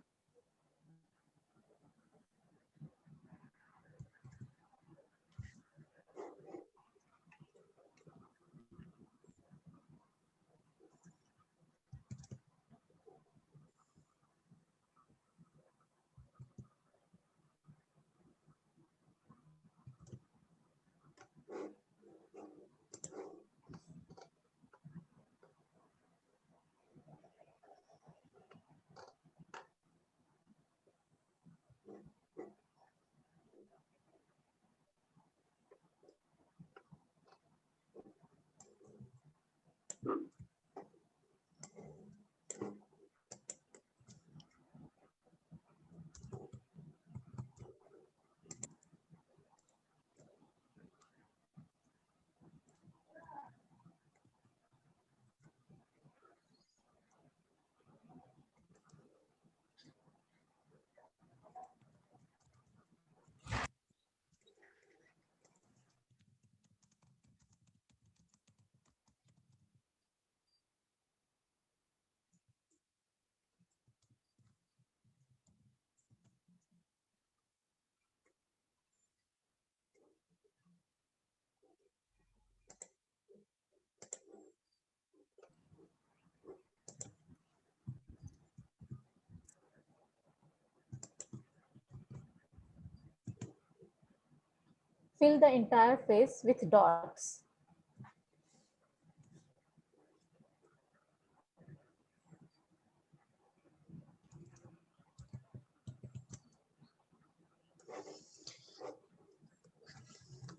Fill the entire face with dots.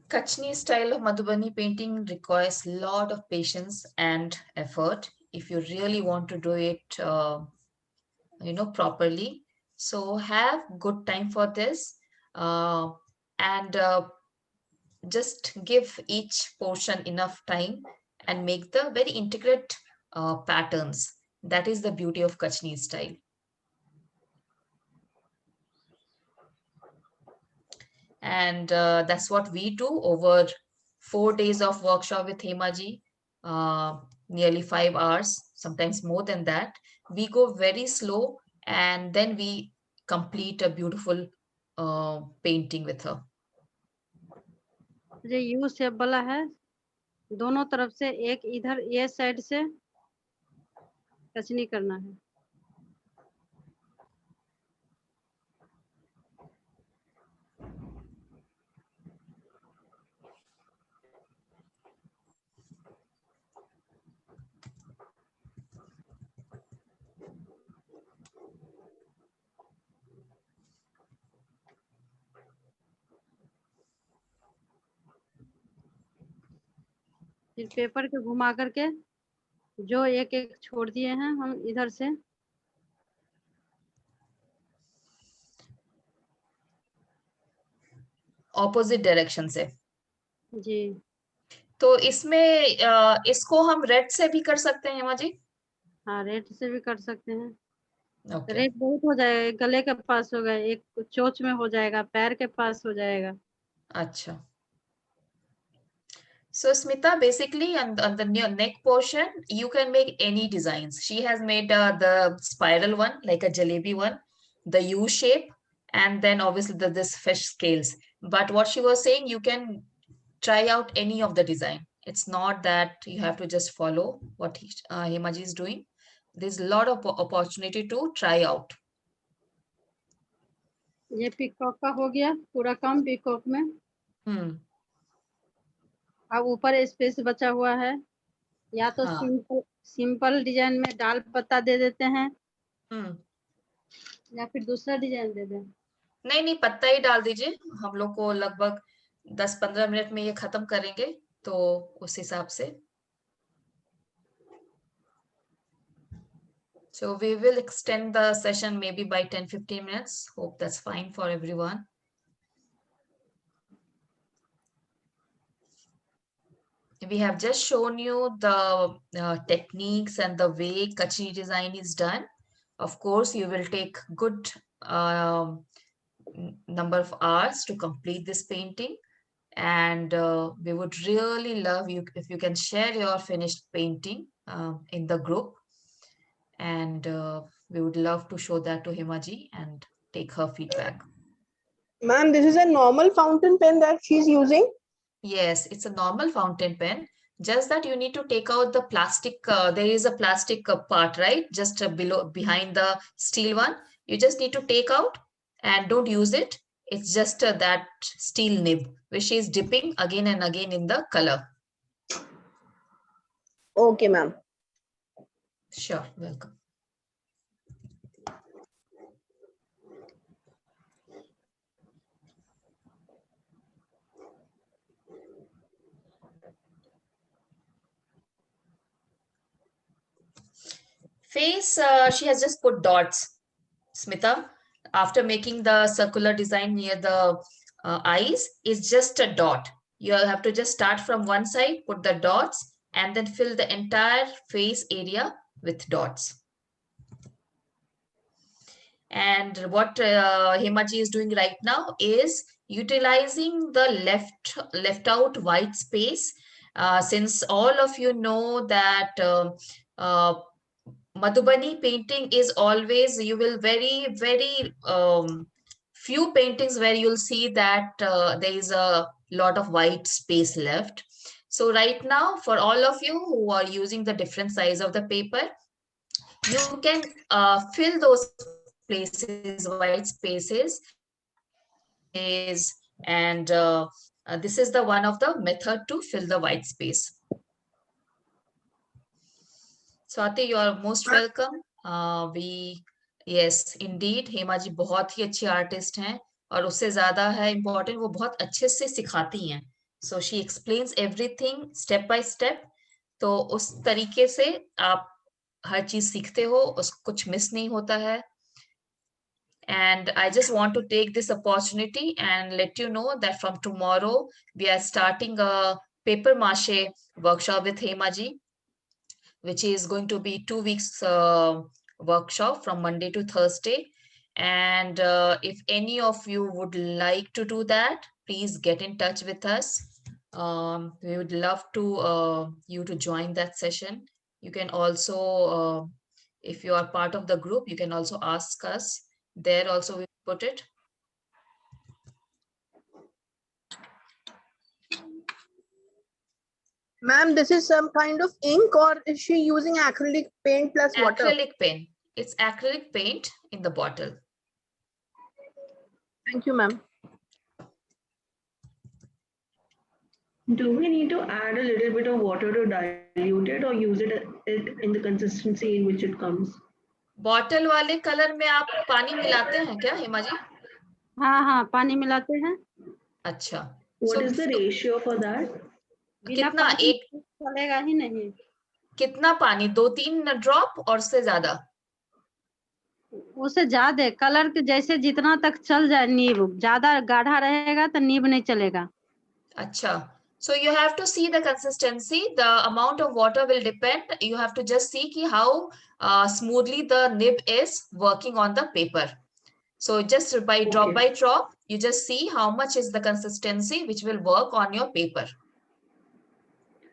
Kachni style of Madhubani painting requires a lot of patience and effort if you really want to do it, properly. So have good time for this, and just give each portion enough time and make the very intricate patterns. That is the beauty of Kachni style. And that's what we do over 4 days of workshop with Hemaji, nearly 5 hours, sometimes more than that. We go very slow and then we complete a beautiful painting with her. ये U shape वाला है, दोनों तरफ से एक इधर ये side से कचनी करना है। फिर पेपर के घुमा करके जो एक एक छोड़ दिए हैं हम इधर से, ऑपोजिट डायरेक्शन से। जी। तो इसमें इसको हम रेड से भी कर सकते हैं हेमा जी? हाँ, रेड से भी कर सकते हैं। ओके। रेड बहुत हो जाएगा, एक गले के पास होगा, एक चोंच में हो जाएगा, पैर के पास हो जाएगा। अच्छा। So Smita, basically on the neck portion, you can make any designs. She has made the spiral one, like a jalebi one, the U shape, and then obviously this fish scales. But what she was saying, you can try out any of the design. It's not that you have to just follow what Himaji is doing. There's a lot of opportunity to try out. ये peacock का हो गया पूरा काम peacock में। अब ऊपर space बचा हुआ है, या तो हाँ। सिंपल डिजाइन में डाल पत्ता दे देते हैं, या फिर दूसरा डिजाइन दे दें। नहीं, पत्ता ही डाल दीजिए। हम लोग को लगभग 10-15 मिनट में ये खत्म करेंगे, तो उस हिसाब से। So we will extend the session maybe by 10-15 minutes. Hope that's fine for everyone. We have just shown you the techniques and the way Kachri design is done. Of course, you will take good number of hours to complete this painting. And we would really love you if you can share your finished painting in the group. And we would love to show that to Himaji and take her feedback. Ma'am, this is a normal fountain pen that she's using? Yes, it's a normal fountain pen. Just that you need to take out the plastic. There is a plastic part, right? Just behind the steel one. You just need to take out and don't use it. It's just that steel nib, which she is dipping again and again in the color. Okay, ma'am. Sure, welcome. Face, she has just put dots, Smita. After making the circular design near the eyes, is just a dot. You have to just start from one side, put the dots, and then fill the entire face area with dots. And what Himaji is doing right now is utilizing the left out white space. Since all of you know that Madhubani painting is always, you will very few paintings where you'll see that there is a lot of white space left. So right now, for all of you who are using the different size of the paper, you can fill those places, white spaces, and this is the one of the method to fill the white space. Swati, you are most welcome. Yes, indeed, Hema ji बहुत ही अच्छी artist हैं, और उससे ज्यादा है important, वो बहुत अच्छे से सिखाती हैं. So she explains everything step by step. तो उस तरीके से आप हर चीज सीखते हो, कुछ मिस नहीं होता है. And I just want to take this opportunity and let you know that from tomorrow we are starting a paper mache workshop with Hema ji, which is going to be 2 weeks workshop from Monday to Thursday. And if any of you would like to do that, please get in touch with us. We would love to you to join that session. You can also, if you are part of the group, you can also ask us. There also we put it. Ma'am, this is some kind of ink, or is she using acrylic paint plus water? Acrylic paint. It's acrylic paint in the bottle. Thank you, ma'am. Do we need to add a little bit of water to dilute it, or use it in the consistency in which it comes? Bottle वाले colour में आप पानी मिलाते हैं क्या हेमा जी? हाँ, पानी मिलाते हैं. अच्छा. What is the ratio for that? कितना? एक चलेगा ही नहीं। कितना पानी? 2-3 ड्रॉप और उससे ज्यादा? उससे ज्यादा कलर के जैसे जितना तक चल जाए नीब, ज्यादा गाढ़ा रहेगा तो नीब नहीं चलेगा। अच्छा, so you have to see the consistency. The amount of water will depend. You have to just see ki how smoothly the nib is working on the paper. So just Okay. by drop, you just see how much is the consistency which will work on your paper.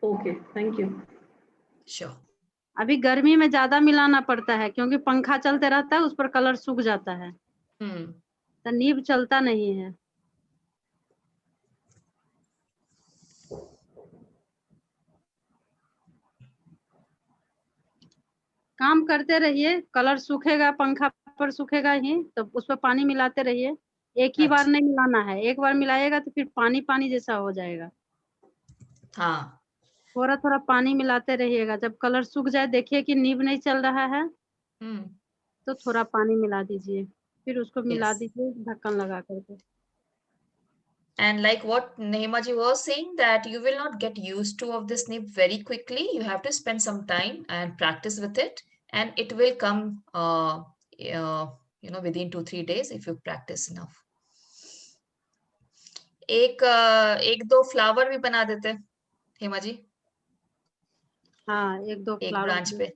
Okay, thank you. Sure. अभी गर्मी में ज्यादा मिलाना पड़ता है क्योंकि पंखा चलते रहता है, उस पर कलर सूख जाता है, तो नीब चलता नहीं है। काम करते रहिए, कलर सूखेगा, पंखा पर सूखेगा ही, तो उस पर पानी मिलाते रहिए। एक ही बार नहीं मिलाना है, एक बार मिलाएगा तो फिर पानी पानी जैसा हो जाएगा। हाँ, थोड़ा थोड़ा पानी मिलाते रहिएगा। जब कलर सूख जाए, देखिए कि नीब नहीं चल रहा है, तो थोड़ा पानी मिला दीजिए, फिर उसको मिला दीजिए ढक्कन लगा करके। And like what Nehemaji was saying, that you will not get used to of this nib very quickly. You have to spend some time and practice with it, and it will come, within 2-3 days if you practice enough. एक दो flower भी बना देते हैं हेमा जी। हाँ, एक दो flower branch पे।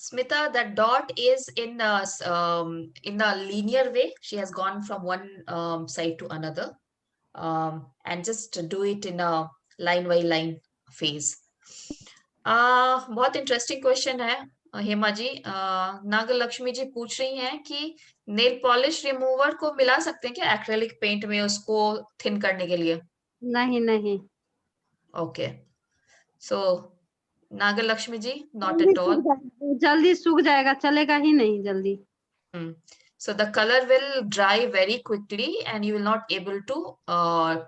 Smita, that dot is in a linear way. She has gone from one side to another, and just do it in a line by line phase. बहुत इंटरेस्टिंग क्वेश्चन है हेमा जी। नागलक्ष्मी जी पूछ रही हैं कि नेल पॉलिश रिमूवर को मिला सकते हैं क्या एक्रेलिक पेंट में उसको थिन करने के लिए? नहीं नहीं। Okay, so Nagalakshmi ji, not at all. जल्दी सूख जाएगा, चलेगा ही नहीं जल्दी। So the color will dry very quickly and you will not able to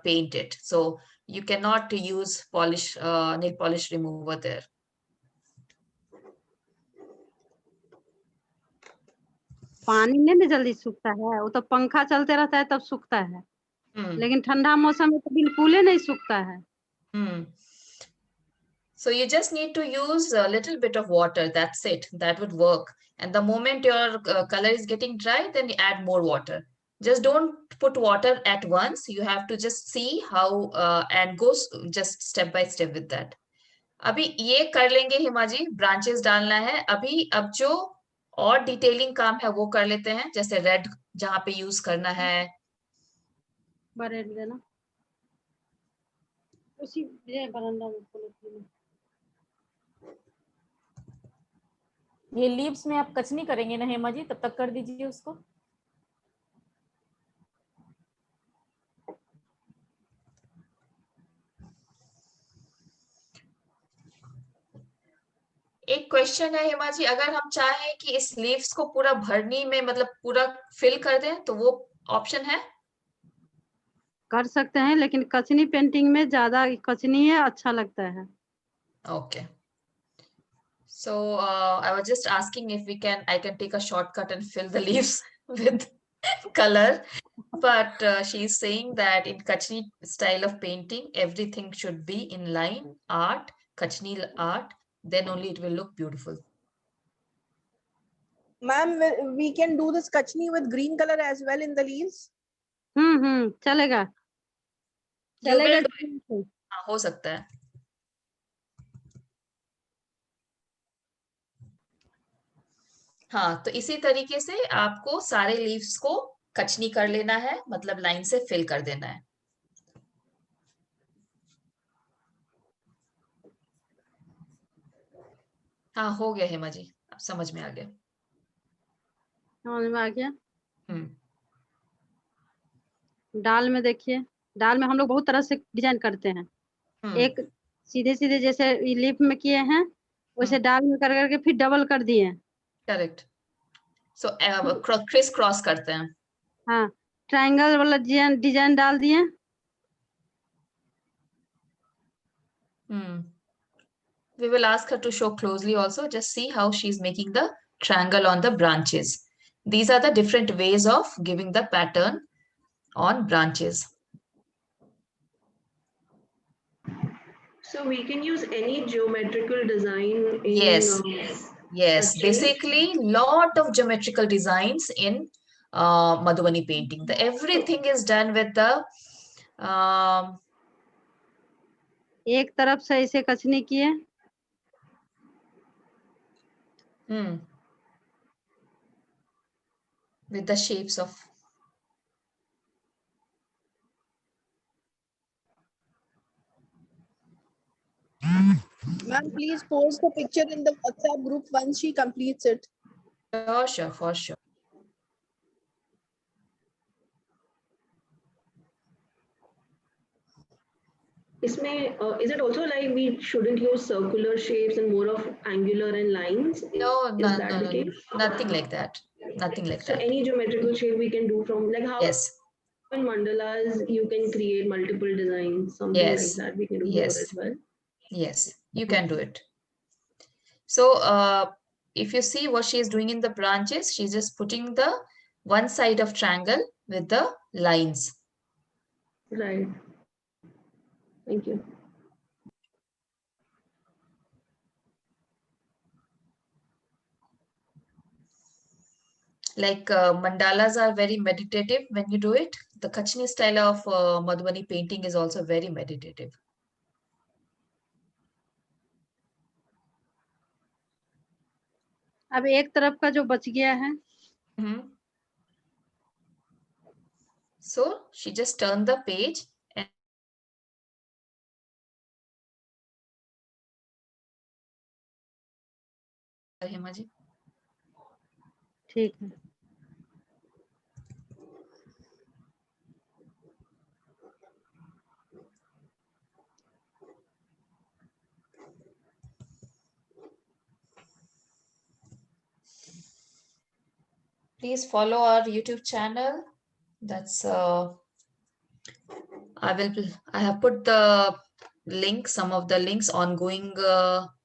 paint it. So you cannot use nail polish remover there. पानी में भी जल्दी सूखता है, वो तो पंखा चलते रहता है तब सूखता है, लेकिन ठंडा मौसम में तो बिल्कुल ही नहीं सूखता है। So you just need to use a little bit of water. That's it. That would work. And the moment your color is getting dry, then you add more water. Just don't put water at once. You have to just see how and go just step by step with that. अभी ये कर लेंगे हिमा जी, branches डालना है अभी। अब जो और डिटेलिंग काम है वो कर लेते हैं, जैसे रेड जहां पे यूज करना है। देना उसी बरामदा में। ये लीव्स में आप कचनी करेंगे ना हेमा जी, तब तक कर दीजिए उसको। एक क्वेश्चन है हेमा जी, अगर हम चाहें कि इस लीव्स को पूरा भरनी में मतलब पूरा फिल कर दें तो वो ऑप्शन है? कर सकते हैं, लेकिन कचनी पेंटिंग में ज्यादा कचनी है, अच्छा लगता है। Okay, so I was just asking if I can take a shortcut and fill the leaves with color, but she's saying that in Kachni style of painting, everything should be in line art, Kachni art, then only it will look beautiful. Ma'am, we can do this Kachni with green color as well in the leaves. चलेगा हाँ, हो सकता है। हाँ, तो इसी तरीके से आपको सारे लीव्स को कचनी कर लेना है, मतलब लाइन से फिल कर देना है। हाँ हो गया हेमा जी, अब समझ में आ गया। समझ में आ गया। हम्म। दाल में देखिए, दाल में हम लोग बहुत तरह से डिजाइन करते हैं। एक सीधे सीधे जैसे लिप में किए हैं, वैसे दाल में कर करके फिर डबल कर दिए। करेक्ट। सो क्रिस क्रॉस करते हैं। हाँ, ट्रायंगल वाला डिजाइन डाल दिए। We will ask her to show closely also. Just see how she's making the triangle on the branches. These are the different ways of giving the pattern on branches. So we can use any geometrical design in Yes. Yes, Kachni? basically lot of geometrical designs in Madhubani painting. Everything is done with the एक तरफ से ऐसे कचनी किए। with the shapes of. Ma'am, please post the picture in the WhatsApp group once she completes it. Sure, for sure. Isme, is it also like we shouldn't use circular shapes and more of angular and lines? No, The case? nothing like that. Nothing like So that. any geometrical shape we can do from, like how Yes. in mandalas you can create multiple designs, something Yes. like that we can do Yes. here as well. Yes, you can do it. So if you see what she is doing in the branches, she's just putting the one side of triangle with the lines. Right. Thank you. Like mandalas are very meditative when you do it. The Kachni style of Madhubani painting is also very meditative. अब एक तरफ का जो बच गया है, so she just turned the page and Hema ji ठीक है। please follow our YouTube channel. That's I have put the link, some of the links, ongoing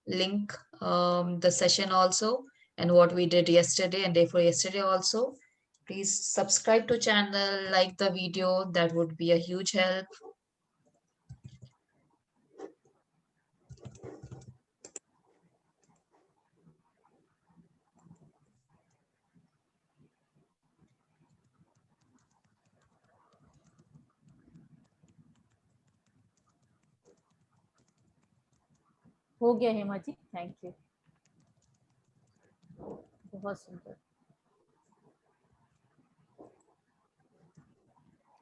link, the session also, and what we did yesterday and day for yesterday also. Please subscribe to channel, like the video, that would be a huge help. हो गया Hema ji, thank you, बहुत सुंदर।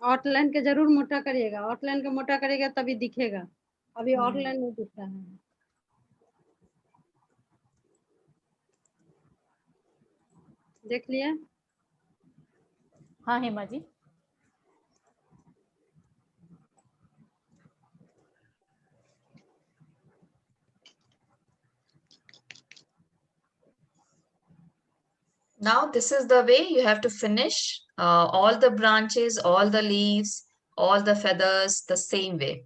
Outline के जरूर मोटा करिएगा, outline के मोटा करिएगा तभी दिखेगा, अभी आउटलाइन नहीं दिख रहा है। देख लिया? हाँ Hema ji. Now this is the way you have to finish all the branches, all the leaves, all the feathers the same way.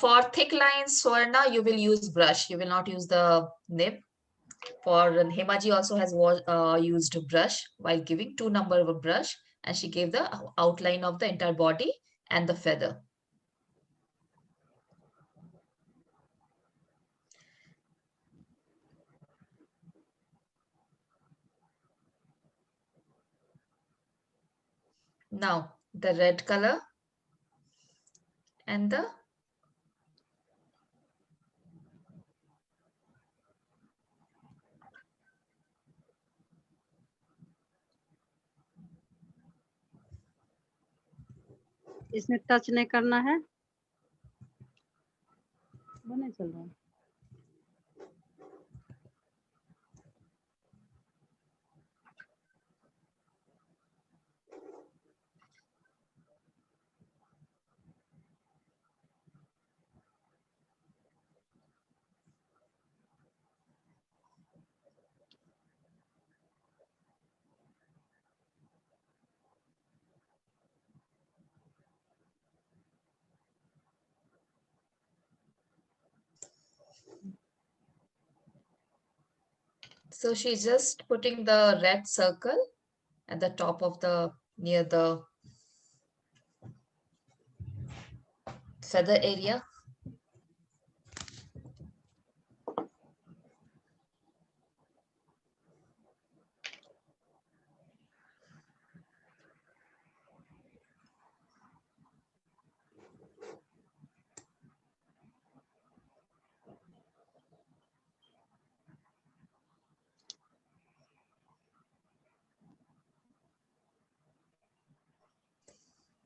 For thick lines, Swarna, you will use brush. You will not use the nib. For Hemaji also has used brush while giving 2 number of a brush, and she gave the outline of the entire body and the feather. Now the red color and the इसमें touch नहीं करना है, वो नहीं चल रहा है। So she's just putting the red circle at the top of the, near the feather area.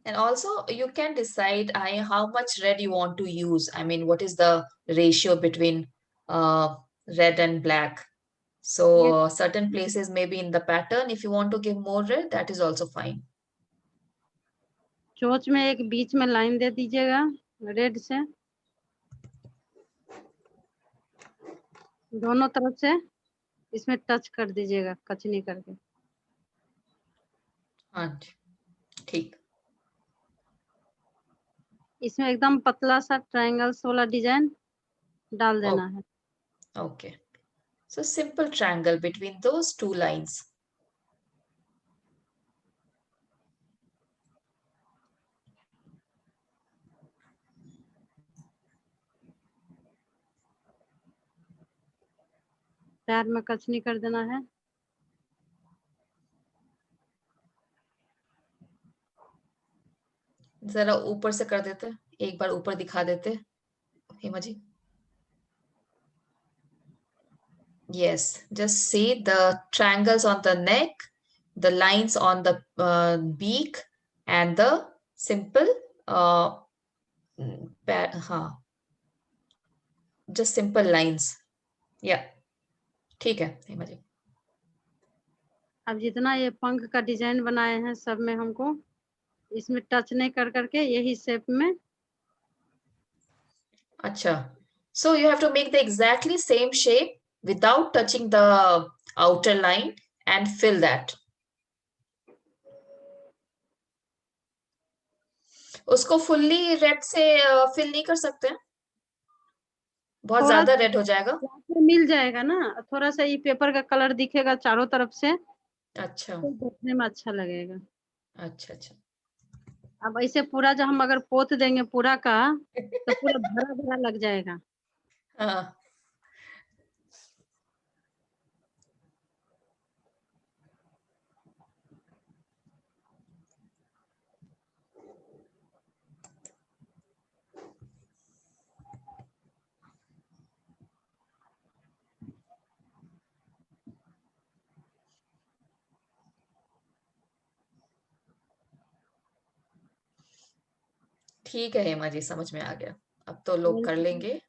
And also you can decide how much red you want to use. I mean, what is the ratio between red and black? So certain places maybe in the pattern, if you want to give more red, that is also fine. चोंच में एक बीच में line दे दीजिएगा red से, दोनों तरफ से इसमें टच कर दीजिएगा कचनी करके। हाँ ठीक। इसमें एकदम पतला सा ट्रायंगल्स वाला डिजाइन डाल देना है। Okay. So simple triangle between those two lines. पैर में कचनी कर देना है। जरा ऊपर से कर देते, एक बार ऊपर दिखा देते Hema ji. Yes, just see the triangles on the neck, the lines on the beak, and the simple just simple lines. Yeah, ठीक है हेमा जी। अब जितना ये पंख का डिजाइन बनाए हैं सब में हमको इसमें टच नहीं कर करके यही शेप में। अच्छा, so you have to make the exactly same shape without touching the outer line and fill that. उसको फुल्ली रेड से फिल नहीं कर सकते हैं, बहुत ज्यादा रेड हो जाएगा। मिल जाएगा ना, थोड़ा सा ये पेपर का कलर दिखेगा चारों तरफ से। अच्छा, तो देखने में अच्छा लगेगा। अच्छा अच्छा। अब ऐसे पूरा जो हम अगर पोत देंगे पूरा का तो पूरा भरा भरा लग जाएगा। हाँ ठीक है हेमा जी, समझ में आ गया। अब तो लोग कर लेंगे।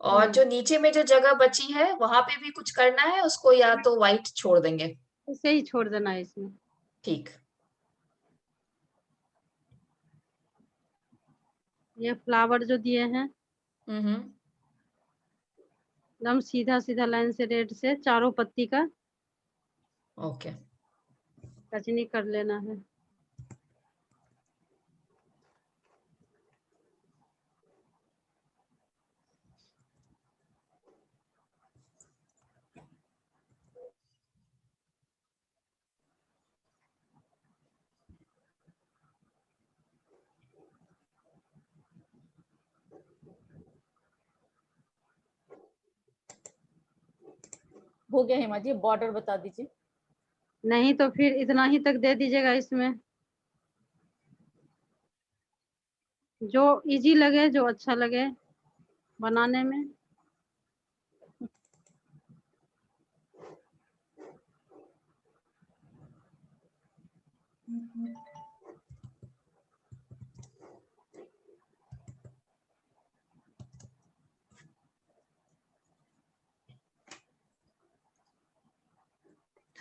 और जो नीचे में जो जगह बची है वहां पे भी कुछ करना है उसको, या तो व्हाइट छोड़ देंगे? ऐसे ही छोड़ देना है इसमें। ठीक। ये फ्लावर जो दिए हैं एकदम सीधा सीधा लाइन से रेड से चारों पत्ती का ओके कचनी कर लेना है। हो गया हेमा जी, बॉर्डर बता दीजिए। नहीं तो फिर इतना ही तक दे दीजिएगा इसमें, जो इजी लगे जो अच्छा लगे बनाने में।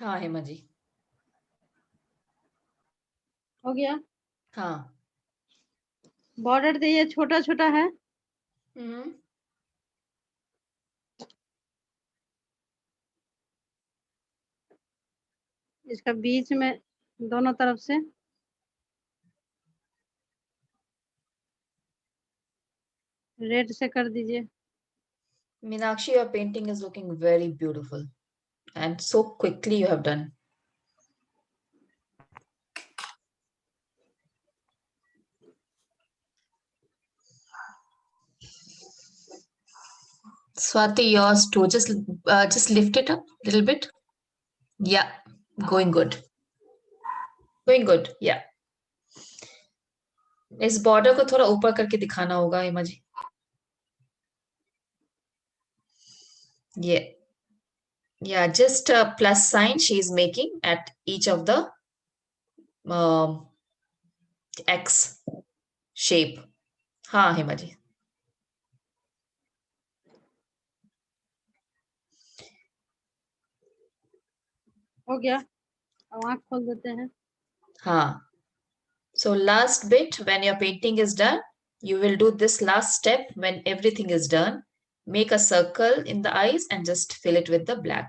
हाँ हेमा जी, हो गया। हाँ। बॉर्डर देखिए छोटा छोटा है। इसका बीच में दोनों तरफ से रेड से कर दीजिए। Meenakshi, your painting is looking very beautiful and so quickly you have done. Swati, yours too. Just lift it up a little bit. Yeah, going good. Going good. Yeah. इस बॉर्डर को थोड़ा ऊपर करके दिखाना होगा Hema ji. Yeah, just a plus sign she is making at each of the X shape. हाँ हेमा जी। हो गया, अब आँख खोल देते हैं। हाँ, so last bit when your painting is done, you will do this last step when everything is done. Make a circle in the eyes and just fill it with the black.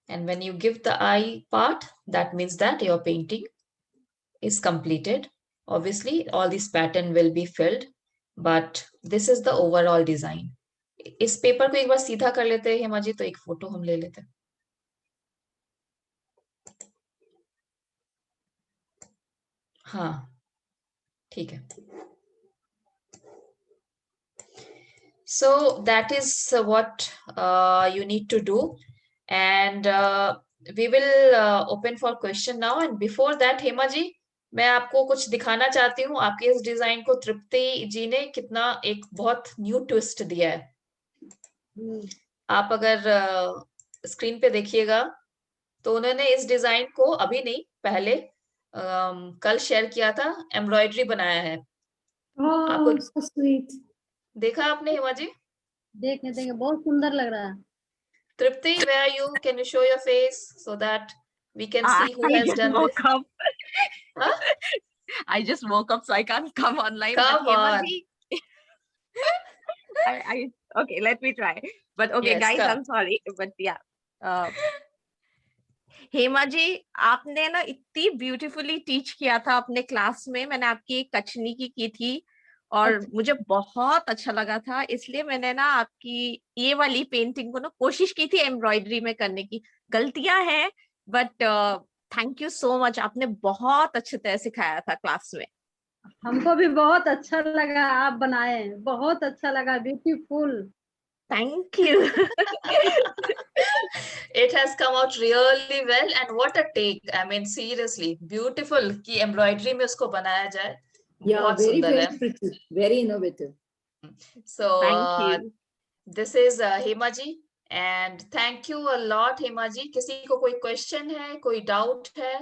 And when you give the eye part, that means that your painting is completed. Obviously, all this pattern will be filled, but this is the overall design. इस paper को एक बार सीधा कर लेते हैं हेमा जी, तो एक photo हम ले लेते हैं। हाँ ठीक है। So that is what you need to do, and we will open for question now. And before that, Hema ji, मैं आपको कुछ दिखाना चाहती हूँ। आपके इस डिजाइन को तृप्ति जी ने कितना एक बहुत न्यू ट्विस्ट दिया है। आप अगर स्क्रीन पे देखिएगा तो उन्होंने इस डिजाइन को अभी नहीं, पहले कल शेयर किया था, एम्ब्रॉयडरी बनाया है। आपको so sweet. देखा आपने हेमा जी? देखे बहुत सुंदर लग रहा है। Tripti, where are you? Can you show your face so that we can see who has done this? Up. Huh? I just woke up, so I can't come online. Come on. Okay, let me try. But okay, Yes, guys, come. I'm sorry, but yeah. Hema ji, आपने ना इतनी beautifully teach किया था अपने class में। मैंने आपकी एक कचनी की थी और मुझे बहुत अच्छा लगा था, इसलिए मैंने ना आपकी ये वाली पेंटिंग को ना कोशिश की थी एम्ब्रॉयडरी में करने की। गलतियां हैं, but thank you so much, आपने बहुत अच्छे तरह सिखाया था क्लास में। हमको भी बहुत अच्छा लगा, आप बनाए बहुत अच्छा लगा, beautiful. Thank you. It has come out really well, and what a take! I mean, seriously, beautiful कि embroidery में उसको बनाया जाए। Yeah, very pretty, very innovative. So thank you. This is Hema ji, and thank you a lot, Hema ji. किसी को कोई question है, कोई doubt है,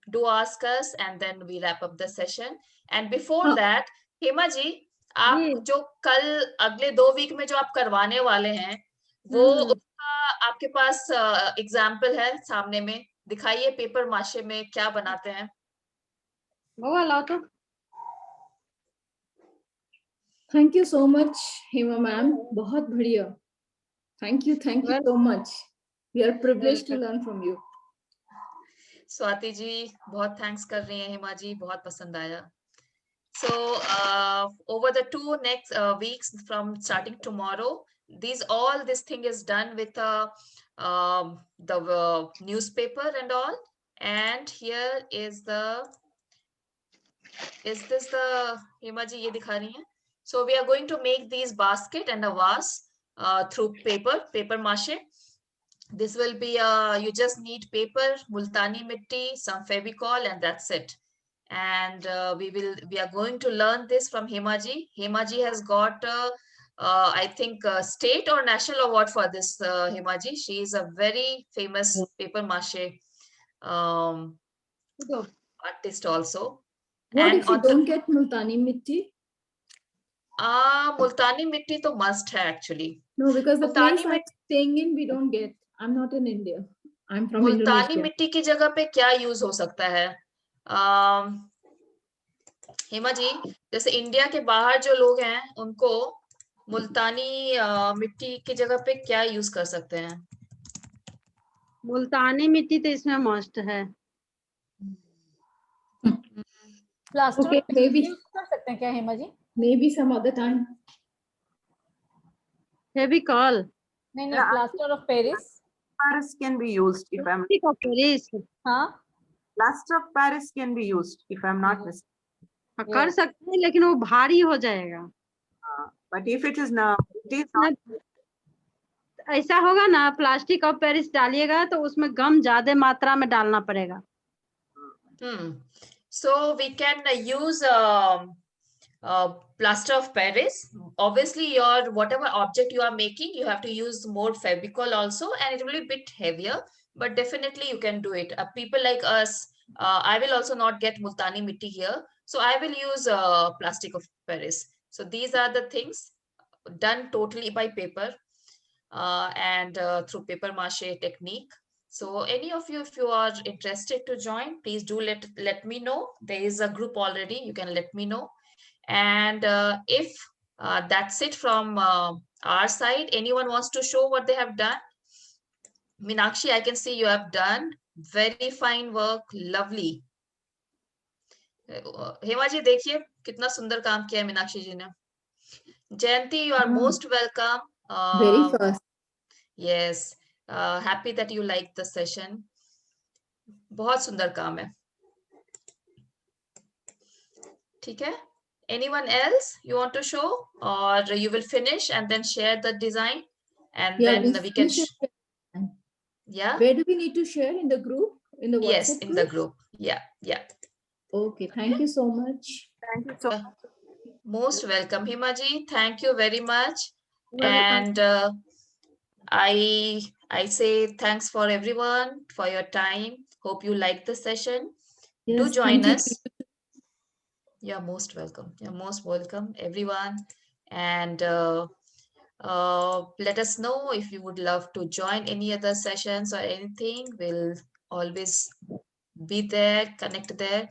do ask us, and then we wrap up the session. And before that, Hema ji, आप जो कल अगले 2 वीक में जो आप करवाने वाले हैं, वो उसका आपके पास एग्जाम्पल है सामने में, दिखाइए पेपर माशे में क्या बनाते हैं। वो लाओ तो। Thank you so much, Hema ma'am. बहुत बढ़िया. Thank you so much. We are privileged to learn from you. Swati ji बहुत थैंक्स कर रही हैं, हेमा जी बहुत पसंद आया। So over the 2 next weeks from starting tomorrow, this thing is done with the newspaper and all. And here is this the Hema ji ये दिखा रही हैं? So we are going to make these basket and a vase through paper mache. This will be you just need paper, multani mitti, some Fevicol, and that's it. and we are going to learn this from Hema ji. Hema ji has got I think state or national award for this, Hema ji. She is a very famous paper mache artist also. What and if you don't get Multani Mitti? Multani Mitti to must hai actually. No, because the Multani place I'm staying in, we don't get. I'm not in India. I'm from Multani Indonesia. मिट्टी की जगह पे क्या use हो सकता है? हेमा जी, जैसे India के बाहर जो लोग हैं उनको मुल्तानी मिट्टी की जगह पे क्या यूज कर सकते हैं? मुल्तानी मिट्टी तो इसमें मस्ट है। प्लास्टर Okay, maybe यूज कर सकते हैं क्या Hema ji? maybe some other time. Fevicol नहीं नहीं, plaster of Paris. Paris can be used if I'm. Paris हाँ, Plaster of Paris can be used if I'm not mistaken. कर सकते हैं लेकिन वो भारी हो जाएगा। But if it is not, ऐसा होगा ना, प्लास्टिक ऑफ पेरिस डालिएगा तो उसमें गम ज्यादा मात्रा में डालना पड़ेगा। So we can use plaster of Paris. Obviously, your whatever object you are making, you have to use more Fevicol also, and it will be a bit heavier. But definitely you can do it. People like us, I will also not get Multani Mitti here, so I will use plastic of Paris. So these are the things done totally by paper and through paper mache technique. So any of you, if you are interested to join, please do let me know. There is a group already. You can let me know. And if that's it from our side, anyone wants to show what they have done? Meenakshi, I can see you have done very fine work. Lovely. Hema ji देखिए कितना सुंदर काम किया है मीनाक्षी जी ने. Jayanti, you are most welcome. Very fast. Yes. Happy that you liked the session. बहुत सुंदर काम है. ठीक है? Anyone else you want to show, or you will finish and then share the design, and then we can. Yeah. Where do we need to share, in the group, in the WhatsApp Yes, in the group. Yeah, yeah. Okay. Thank you so much. thank you so much. Most welcome, Hima ji. Thank you very much. And I say thanks for everyone for your time. Hope you like the session. Yes, Do join thank us. You're most welcome. You're most welcome, everyone. And let us know if you would love to join any other sessions or anything. We'll always be there, connect there.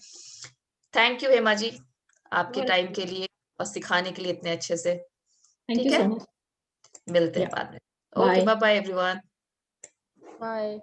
Thank you, Hema ji, आपके time के लिए और सिखाने के लिए इतने अच्छे से. Thank you so much. मिलते हैं बाद में. Okay, bye bye everyone. Bye.